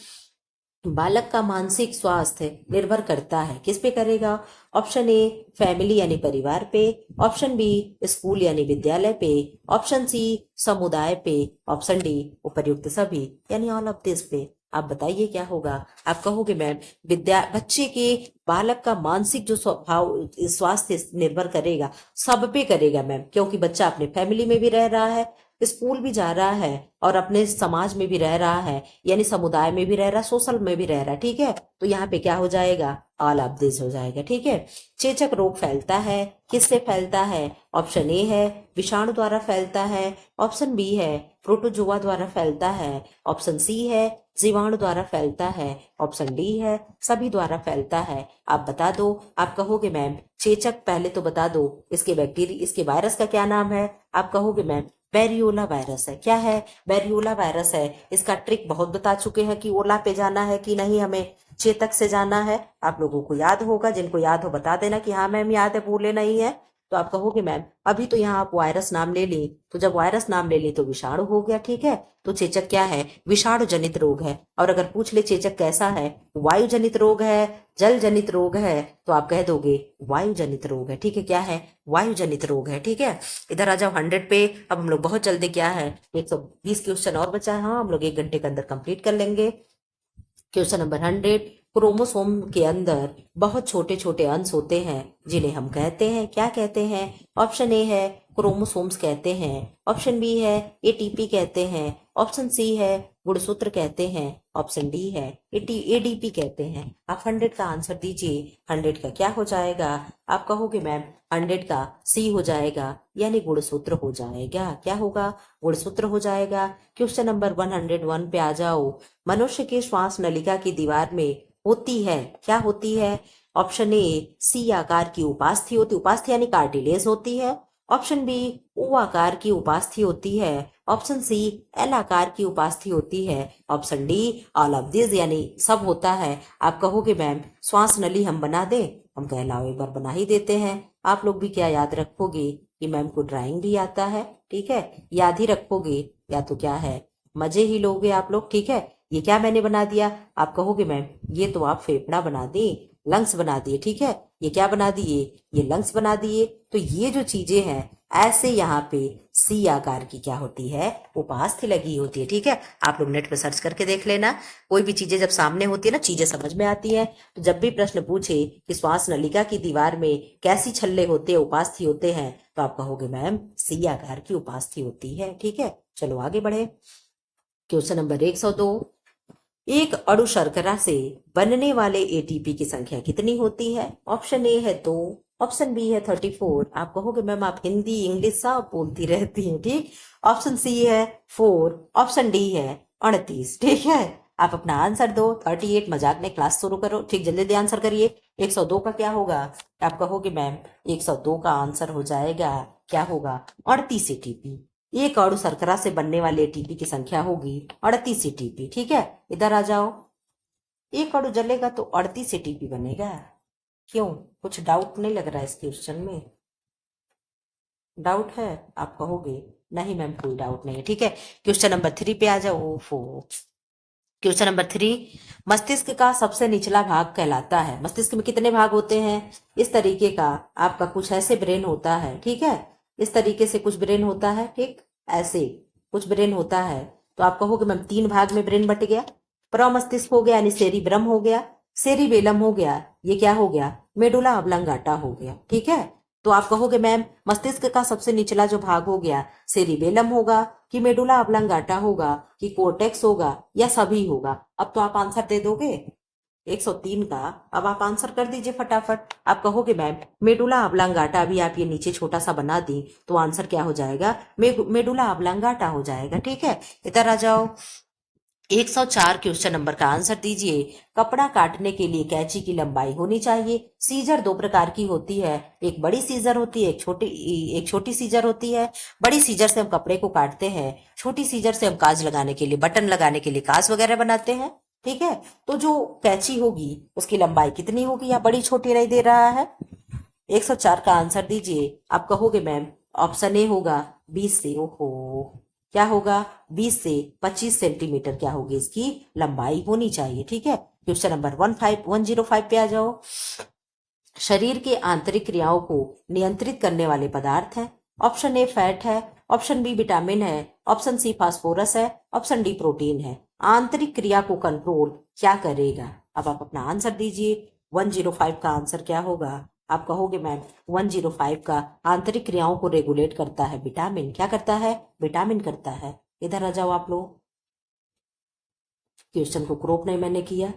बालक का मानसिक स्वास्थ्य निर्भर करता है, किस पे करेगा? ऑप्शन ए फैमिली यानी परिवार पे, ऑप्शन बी स्कूल यानी विद्यालय पे, ऑप्शन सी समुदाय पे, ऑप्शन डी उपर्युक्त सभी यानी ऑल ऑफ दिस पे। आप बताइए क्या होगा? आप कहोगे मैम बच्चे के बालक का मानसिक जो स्वभाव स्वास्थ्य निर्भर करेगा, सब पे करेगा मैम, क्योंकि बच्चा अपने फैमिली में भी रह रहा है, स्कूल भी जा रहा है और अपने समाज में भी रह रहा है, यानी समुदाय में भी रह रहा है, सोशल में भी रह रहा है। ठीक है, तो यहाँ पे क्या हो जाएगा? ऑल ऑफ दिस हो जाएगा। ठीक है, चेचक रोग फैलता है, किससे फैलता है? ऑप्शन ए है विषाणु द्वारा फैलता है, ऑप्शन बी है प्रोटोजोआ द्वारा फैलता है, ऑप्शन सी है जीवाणु द्वारा फैलता है, ऑप्शन डी है सभी द्वारा फैलता है। आप बता दो। आप कहोगे मैम चेचक पहले तो बता दो, इसके बैक्टीरिया इसके वायरस का क्या नाम है? आप कहोगे मैम बैरियोला वायरस है। क्या है? बैरियोला वायरस है। इसका ट्रिक बहुत बता चुके हैं कि ओला पे जाना है कि नहीं, हमें चेतक से जाना है। आप लोगों को याद होगा, जिनको याद हो बता देना कि हाँ मैम याद है, भूले नहीं है। तो आप कहोगे मैम अभी तो यहाँ आप वायरस नाम ले ली, तो जब वायरस नाम ले ली तो विषाणु हो गया। ठीक है, तो चेचक क्या है? विषाणु जनित रोग है। और अगर पूछ ले चेचक कैसा है, वायु जनित रोग है, जल जनित रोग है, तो आप कह दोगे वायु जनित रोग है। ठीक है, क्या है? वायु जनित रोग है। ठीक है, इधर आ जाओ 100 पे। अब हम लोग बहुत जल्दी, क्या है 120 क्वेश्चन और बचा है। हाँ, हम लोग 1 घंटे के अंदर कंप्लीट कर लेंगे। क्वेश्चन नंबर 100, क्रोमोसोम के अंदर बहुत छोटे छोटे अंश होते हैं जिन्हें हम कहते हैं, क्या कहते हैं? ऑप्शन ए है क्रोमोसोम्स कहते हैं, ऑप्शन बी है एटीपी कहते हैं, ऑप्शन सी है गुणसूत्र कहते हैं, ऑप्शन डी है एडीपी कहते हैं। आप 100 का आंसर दीजिए। 100 का क्या हो जाएगा? आप कहोगे मैम 100 का सी हो जाएगा, यानी गुणसूत्र हो जाएगा। क्या होगा? गुणसूत्र हो जाएगा। क्वेश्चन नंबर 101 पे आ जाओ। मनुष्य के श्वास नलिका की दीवार में होती है, क्या होती है? ऑप्शन ए सी आकार की उपास्थि होती, उपास्थि यानी कार्टिलेज होती है, ऑप्शन बी ओ आकार की उपास्थि होती है, ऑप्शन सी एल आकार की उपास्थि होती है, option D all of this यानी सब होता है। आप कहोगे मैम श्वास नली हम बना दे, हम कहलाओ एक बार बना ही देते हैं। आप लोग भी क्या याद रखोगे कि मैम को ड्राइंग भी आता है? ठीक है, याद ही रखोगे या तो क्या है मजे ही लोगे आप लोग। ठीक है, ये क्या मैंने बना दिया? आप कहोगे मैम ये तो आप फेफड़ा बना दी, लंग्स बना दिए। ठीक है, ये क्या बना दिए? ये लंग्स बना दिए। तो ये जो चीजें हैं ऐसे यहाँ पे सी आकार की क्या होती है, उपास्थि लगी होती है। ठीक है, आप लोग नेट पे सर्च करके देख लेना। कोई भी चीजें जब सामने होती है ना, चीजें समझ में आती है। तो जब भी प्रश्न पूछे कि श्वास नलिका की दीवार में कैसी छल्ले होते हैं, उपास्थि होते हैं, तो आप कहोगे मैम सी आकार की उपास्थि होती है। ठीक है, चलो आगे बढ़े। Question number 102। एक अणु शर्करा से बनने वाले एटीपी की संख्या कितनी होती है? ऑप्शन ए है 2, ऑप्शन बी है 34। आप कहोगे मैम आप हिंदी इंग्लिश सब बोलती रहती हैं। ठीक, ऑप्शन सी है 4, ऑप्शन डी है 38। ठीक है, आप अपना आंसर दो। 38 मजाक में क्लास शुरू करो। ठीक, जल्दी जल्दी आंसर करिए। 102 का क्या होगा? आप कहोगे मैम 102 का आंसर हो जाएगा, क्या होगा, 38 एटीपी। एक अणु शर्करा से बनने वाले एटीपी की संख्या होगी 38 एटीपी। ठीक है, इधर आ जाओ। एक अणु जलेगा तो 38 एटीपी बनेगा। क्यों, कुछ डाउट नहीं लग रहा है इस क्वेश्चन में? डाउट है? आप कहोगे नहीं मैम कोई डाउट नहीं है। ठीक है, क्वेश्चन नंबर 3 पे आ जाओ। ओफो, क्वेश्चन नंबर 3। मस्तिष्क का सबसे निचला भाग कहलाता है। मस्तिष्क में कितने भाग होते हैं? इस तरीके का आपका कुछ ऐसे ब्रेन होता है। ठीक है, इस तरीके से कुछ ब्रेन होता है। ठीक, ऐसे कुछ ब्रेन होता है। तो आप कहोगे मैम 3 भाग में ब्रेन बट गया। प्रमस्तिष्क हो गया यानी सेरिब्रम हो गया, सेरिबेलम हो गया, ये क्या हो गया, मेडुला ऑब्लंगाटा हो गया। ठीक है, तो आप कहोगे मैम मस्तिष्क का सबसे निचला जो भाग हो गया सेरिबेलम होगा कि मेडुला ऑब्लंगाटा होगा कि कोर्टेक्स होगा या सभी होगा? अब तो आप आंसर दे दोगे 103 का। अब आप आंसर कर दीजिए फटाफट। आप कहोगे मैम मेडुला ऑब्लंगाटा, अभी आप ये नीचे छोटा सा बना दी तो आंसर क्या हो जाएगा, मेडुला ऑब्लंगाटा हो जाएगा। ठीक है, इधर आ जाओ। 104 क्वेश्चन नंबर का आंसर दीजिए। कपड़ा काटने के लिए कैंची की लंबाई होनी चाहिए। सीजर 2 प्रकार की होती है, एक बड़ी सीजर होती है, एक छोटी सीजर होती है। बड़ी सीजर से हम कपड़े को काटते हैं, छोटी सीजर से हम काज लगाने के लिए, बटन लगाने के लिए काज वगैरह बनाते हैं। ठीक है, तो जो कैंची होगी उसकी लंबाई कितनी होगी, या बड़ी छोटी नहीं दे रहा है। 104 का आंसर दीजिए। आप कहोगे मैम ऑप्शन ए होगा 20 से। ओहो, क्या होगा, 20 से 25 सेंटीमीटर क्या होगी इसकी लंबाई होनी चाहिए। ठीक है, क्वेश्चन नंबर 105 पे आ जाओ। शरीर के आंतरिक क्रियाओं को नियंत्रित करने वाले पदार्थ हैं। ऑप्शन ए फैट है, ऑप्शन बी विटामिन है, ऑप्शन सी फास्फोरस है, ऑप्शन डी प्रोटीन है। आंतरिक क्रिया को कंट्रोल क्या करेगा? अब आप अपना आंसर दीजिए। 105 का आंसर क्या होगा? आप कहोगे मैम 105 का आंतरिक क्रियाओं को रेगुलेट करता है विटामिन। क्या करता है? विटामिन करता है। इधर आ जाओ आप लोग। क्वेश्चन को क्रॉप नहीं मैंने किया।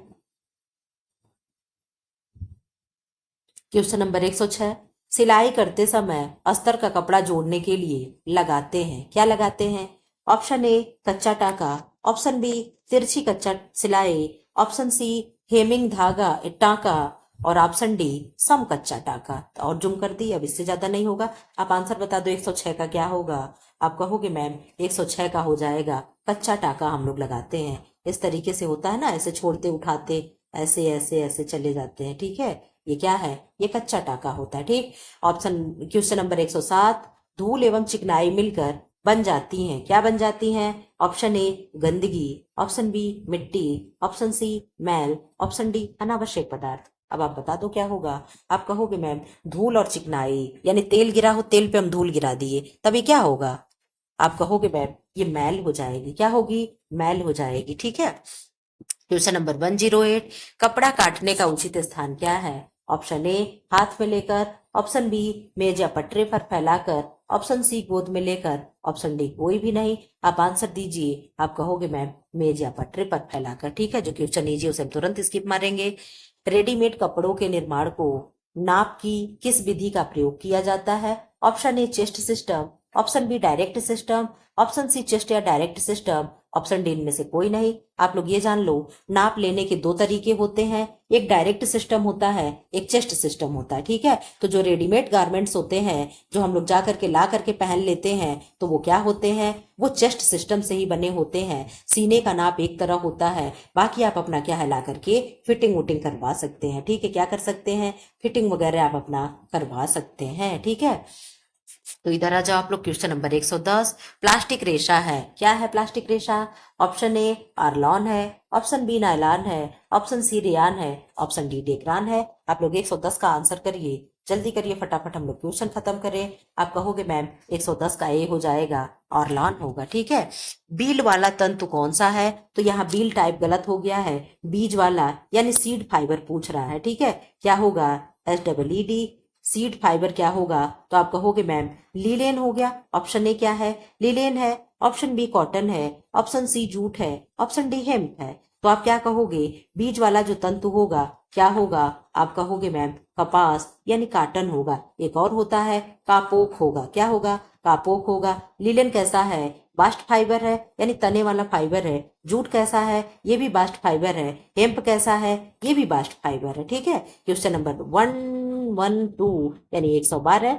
Question number 106। सिलाई करते समय अस्तर का कपड़ा जोड़ने के लिए लगाते हैं, क्या लगाते हैं? ऑप्शन ए कच्चा टाका, ऑप्शन बी तिरछी कच्चा सिलाई, ऑप्शन सी हेमिंग धागा टाका, और ऑप्शन डी सम कच्चा टाका। और जुम कर दी, अब इससे ज्यादा नहीं होगा। आप आंसर बता दो 106 का क्या होगा? आप कहोगे मैम 106 का हो जाएगा कच्चा टाका हम लोग लगाते हैं। इस तरीके से होता है ना, ऐसे छोड़ते उठाते ऐसे ऐसे ऐसे चले जाते हैं। ठीक है, ये क्या है, ये कच्चा टाका होता है। ठीक, ऑप्शन क्वेश्चन नंबर 107। धूल एवं चिकनाई मिलकर बन जाती हैं, क्या बन जाती हैं? ऑप्शन ए गंदगी, ऑप्शन बी मिट्टी, ऑप्शन सी मैल, ऑप्शन डी अनावश्यक पदार्थ। अब आप बता दो क्या होगा? आप कहोगे मैम धूल और चिकनाई, यानी तेल गिरा हो, तेल पे हम धूल गिरा दिए, तभी क्या होगा? आप कहोगे मैम ये मैल हो जाएगी। क्या होगी? मैल हो जाएगी। ठीक है, क्वेश्चन नंबर 108। कपड़ा काटने का उचित स्थान क्या है? ऑप्शन ए हाथ में लेकर, ऑप्शन बी मेज या पटरे पर फैलाकर, ऑप्शन सी गोद में लेकर, ऑप्शन डी कोई भी नहीं। आप आंसर दीजिए। आप कहोगे मैम मेज या पटरे पर फैलाकर। ठीक है, जो क्वेश्चन इजी उसे हम तुरंत स्किप मारेंगे। रेडीमेड कपड़ों के निर्माण को नाप की किस विधि का प्रयोग किया जाता है? Option A chest system, option B direct system, option C chest या डायरेक्ट सिस्टम, ऑप्शन डी इनमें से कोई नहीं। आप लोग ये जान लो नाप लेने के 2 तरीके होते हैं, एक डायरेक्ट सिस्टम होता है, एक चेस्ट सिस्टम होता है। ठीक है, तो जो रेडीमेड गारमेंट्स होते हैं जो हम लोग जा करके ला करके पहन लेते हैं, तो वो क्या होते हैं, वो चेस्ट सिस्टम से ही बने होते हैं। सीने का नाप एक तरह होता है, बाकी आप अपना क्या है ला करके फिटिंग वुटिंग करवा सकते हैं। ठीक है, क्या कर सकते हैं, फिटिंग वगैरह आप अपना करवा सकते हैं। ठीक है, तो इधर आ जाओ आप लोग, क्वेश्चन नंबर 110। प्लास्टिक रेशा है, क्या है प्लास्टिक रेशा? ऑप्शन ए आर्लॉन है, ऑप्शन बी नायलॉन है, ऑप्शन सी रेयान है, ऑप्शन डी डेक्रान है। आप लोग 110 का आंसर करिए, जल्दी करिए फटाफट, हम लोग क्वेश्चन खत्म करें। आप कहोगे मैम 110 का ए हो जाएगा, ऑर्लॉन होगा, ठीक है। बील वाला तंतु कौन सा है? तो यहाँ बील टाइप गलत हो गया है, बीज वाला यानी सीड फाइबर पूछ रहा है, ठीक है। क्या होगा? SEED। सीड फाइबर क्या होगा? तो आप कहोगे मैम लीलेन हो गया। ऑप्शन ए क्या है? लीलेन है। ऑप्शन बी कॉटन है, ऑप्शन सी जूट है, ऑप्शन डी हेम्प है। तो आप क्या कहोगे? बीज वाला जो तंतु होगा क्या होगा? आप कहोगे मैम कपास यानी काटन होगा। एक और होता है कापोक होगा, क्या होगा? कापोक होगा। लीलेन कैसा है? बास्ट फाइबर है यानी तने वाला फाइबर है। जूट कैसा है? ये भी बास्ट फाइबर है। हेम्प कैसा है? ये भी बास्ट फाइबर है, ठीक है। क्वेश्चन नंबर 112 यानी 112,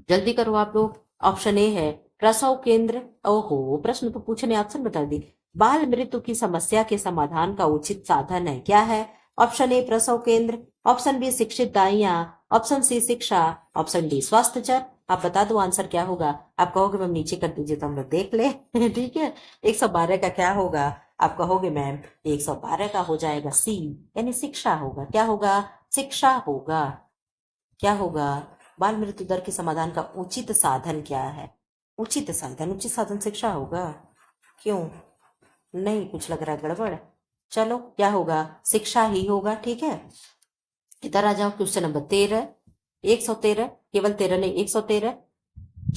जल्दी करो आप लोग। ऑप्शन ए है प्रसव केंद्र। ओहो, प्रश्न तो पूछने ऑप्शन बता दी। बाल मृत्यु की समस्या के समाधान का उचित साधन है, क्या है? ऑप्शन ए प्रसव केंद्र, ऑप्शन बी शिक्षित दाइयां, ऑप्शन सी शिक्षा, ऑप्शन डी स्वास्थ्य चर। आप बता दो आंसर क्या होगा। आप कहोगे मैम नीचे कर दीजिए तो हम लोग देख ले ठीक है। 112 का क्या होगा? आप कहोगे मैम 112 का हो जाएगा सी यानी शिक्षा होगा। क्या होगा? शिक्षा होगा। क्या होगा? बाल मृत्यु दर के समाधान का उचित साधन क्या है? उचित साधन, उचित साधन शिक्षा होगा। क्यों? नहीं, कुछ लग रहा है गड़बड़। चलो क्या होगा? शिक्षा ही होगा, ठीक है। इधर आ जाओ, क्वेश्चन नंबर 13, 113, केवल 13 नहीं 113।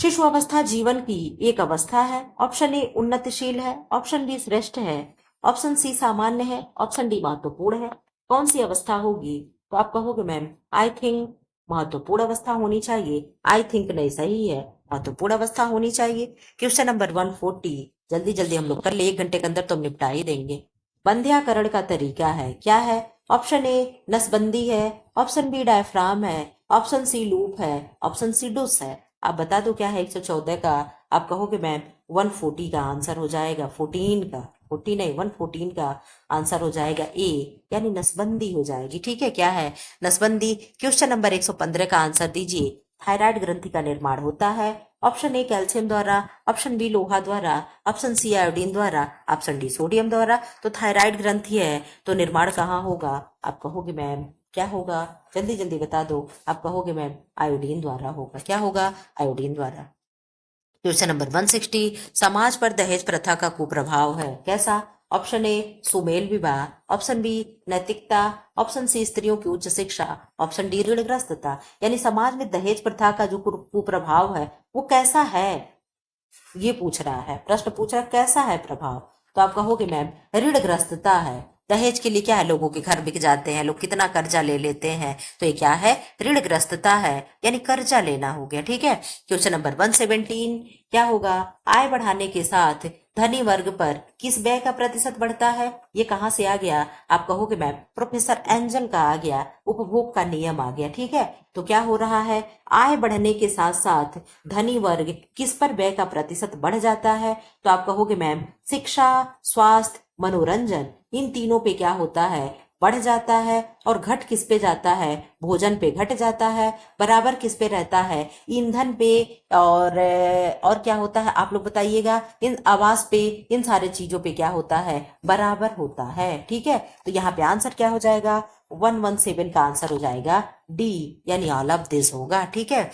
शिशु अवस्था जीवन की एक अवस्था है। ऑप्शन ए उन्नतिशील है, ऑप्शन बी श्रेष्ठ है, ऑप्शन सी सामान्य है, ऑप्शन डी महत्वपूर्ण है। कौन सी अवस्था होगी? तो आप कहोगे मैम आई थिंक महत्वपूर्ण अवस्था होनी चाहिए। आई थिंक नहीं, सही है, महत्वपूर्ण अवस्था होनी चाहिए। क्वेश्चन नंबर 140, जल्दी जल्दी हम लोग कर ले, 1 घंटे के अंदर तो हम निपटा ही देंगे। बंध्याकरण का तरीका है, क्या है? ऑप्शन ए नसबंदी है, ऑप्शन बी डायफ्राम है, ऑप्शन सी लूप है, ऑप्शन सी डुस है। आप बता दो क्या है 114 का? आप कहोगे मैम 140 का आंसर हो जाएगा, 14 का, 40 नहीं 114 का आंसर हो जाएगा ए यानी नसबंदी हो जाएगी, ठीक है। क्या है? नसबंदी। क्वेश्चन नंबर 115 का आंसर दीजिए। थायराइड ग्रंथि का निर्माण होता है। ऑप्शन ए कैल्शियम द्वारा, ऑप्शन बी लोहा द्वारा, ऑप्शन सी आयोडीन द्वारा, ऑप्शन डी सोडियम द्वारा। तो थायराइड ग्रंथि है तो निर्माण कहाँ होगा? आप कहोगे मैम क्या होगा? जल्दी जल्दी बता दो। आप कहोगे मैम आयोडीन द्वारा होगा। क्या होगा? आयोडीन द्वारा। क्वेश्चन नंबर 160, समाज पर दहेज प्रथा का कुप्रभाव है, कैसा? ऑप्शन ए सुमेल विवाह, ऑप्शन बी नैतिकता, ऑप्शन सी स्त्रियों की उच्च शिक्षा, ऑप्शन डी ऋणग्रस्तता। यानी समाज में दहेज प्रथा का जो कुप्रभाव है वो कैसा है, ये पूछ रहा है, प्रश्न पूछ रहा है कैसा है प्रभाव। तो आप कहोगे मैम ऋणग्रस्तता है। दहेज के लिए क्या है? लोगों के घर बिक जाते हैं, लोग कितना कर्जा ले लेते हैं, तो ये क्या है? ऋणग्रस्तता है यानी कर्जा लेना हो गया, ठीक है। क्वेश्चन नंबर 117, क्या होगा? आय बढ़ाने के साथ धनी वर्ग पर किस व्यय का प्रतिशत बढ़ता है? ये कहाँ से आ गया? आप कहोगे मैम प्रोफेसर एंजल का आ गया, उपभोग का नियम आ गया, ठीक है। तो क्या हो रहा है? आय बढ़ने के साथ साथ धनी वर्ग किस पर व्यय का प्रतिशत बढ़ जाता है? तो आप कहोगे मैम शिक्षा, स्वास्थ्य, मनोरंजन, इन तीनों पे क्या होता है? बढ़ जाता है। और घट किस पे जाता है? भोजन पे घट जाता है। बराबर किस पे रहता है? ईंधन पे। और क्या होता है आप लोग बताइएगा? इन आवास पे, इन सारे चीजों पे क्या होता है? बराबर होता है, ठीक है। तो यहाँ पे आंसर क्या हो जाएगा? 117 का आंसर हो जाएगा डी यानी ऑल ऑफ दिस होगा, ठीक है।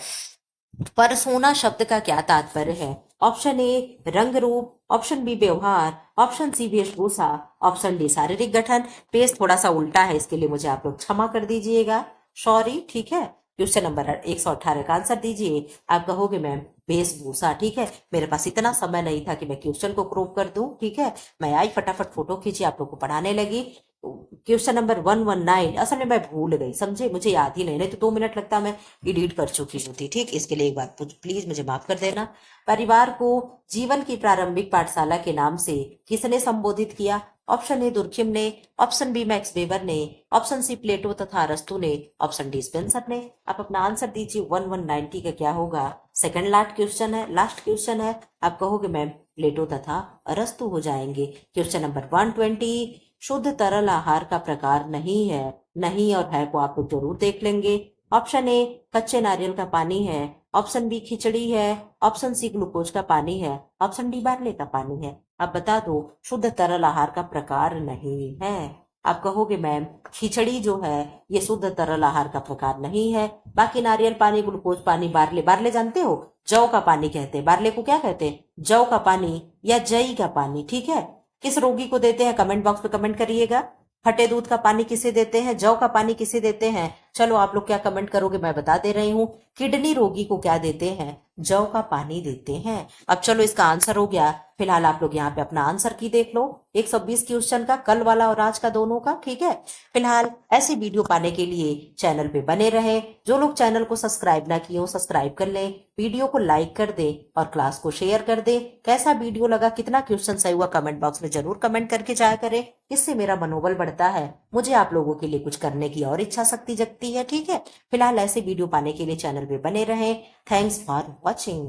परसोना शब्द का क्या तात्पर्य है? ऑप्शन ए रंग रूप, ऑप्शन बी व्यवहार, ऑप्शन सी वेशभूषा, ऑप्शन डी शारीरिक गठन। पेज थोड़ा सा उल्टा है, इसके लिए मुझे आप लोग क्षमा कर दीजिएगा, सॉरी, ठीक है। क्वेश्चन नंबर 118 का आंसर दीजिए। आप कहोगे मैम वेशभूषा, ठीक है। मेरे पास इतना समय नहीं था कि मैं क्वेश्चन को क्रॉप कर दूं, ठीक है। मैं आई फटाफट फोटो खींची, आप लोग को पढ़ाने लगी। क्वेश्चन नंबर 119 असल में मैं भूल गई, समझे, मुझे याद ही नहीं, नहीं तो 2 मिनट लगता मैं एडिट कर चुकी होती, ठीक। इसके लिए एक बात प्लीज मुझे माफ कर देना। परिवार को जीवन की प्रारंभिक पाठशाला के नाम से किसने संबोधित किया? ऑप्शन ए दुर्खिम ने, ऑप्शन बी मैक्स वेबर ने, ऑप्शन सी प्लेटो तथा अरस्तु ने, ऑप्शन डी स्पेंसर ने। आप अपना आंसर दीजिए। 1190 का क्या होगा? सेकंड लास्ट क्वेश्चन है, लास्ट क्वेश्चन है। आप कहोगे मैम प्लेटो तथा अरस्तु हो जाएंगे। क्वेश्चन नंबर 120, शुद्ध तरल आहार का प्रकार नहीं है, नहीं और है को आप लोग जरूर देख लेंगे। ऑप्शन ए कच्चे नारियल का पानी है, ऑप्शन बी खिचड़ी है, ऑप्शन सी ग्लूकोज का पानी है, ऑप्शन डी बार्ले का पानी है। अब बता दो, शुद्ध तरल आहार का प्रकार नहीं है। आप कहोगे मैम खिचड़ी जो है ये शुद्ध तरल आहार का प्रकार नहीं है, बाकी नारियल पानी, ग्लूकोज पानी, बार्ले, बार्ले जानते हो, जौ का पानी कहते हैं, बार्ले को क्या कहते हैं, जौ का पानी या जई का पानी। ठीक है, किस रोगी को देते हैं कमेंट बॉक्स में कमेंट करिएगा। फटे दूध का पानी किसे देते हैं, जौ का पानी किसे देते हैं। चलो आप लोग क्या कमेंट करोगे मैं बता दे रही हूँ। किडनी रोगी को क्या देते हैं, जौ का पानी देते हैं। अब चलो इसका आंसर हो गया। फिलहाल आप लोग यहाँ पे अपना आंसर की देख लो, 120 क्वेश्चन का, कल वाला और आज का दोनों का। ठीक है, फिलहाल ऐसी वीडियो पाने के लिए चैनल पे बने रहे। जो लोग चैनल को सब्सक्राइब ना किए हो सब्सक्राइब कर ले, वीडियो को लाइक कर दे और क्लास को शेयर कर दे। कैसा वीडियो लगा, कितना क्वेश्चन सही हुआ, कमेंट बॉक्स में जरूर कमेंट करके जाया करें। इससे मेरा मनोबल बढ़ता है, मुझे आप लोगों के लिए कुछ करने की और इच्छा शक्ति जगती है। ठीक है, फिलहाल ऐसे वीडियो पाने के लिए चैनल पे बने रहें। Thanks for watching.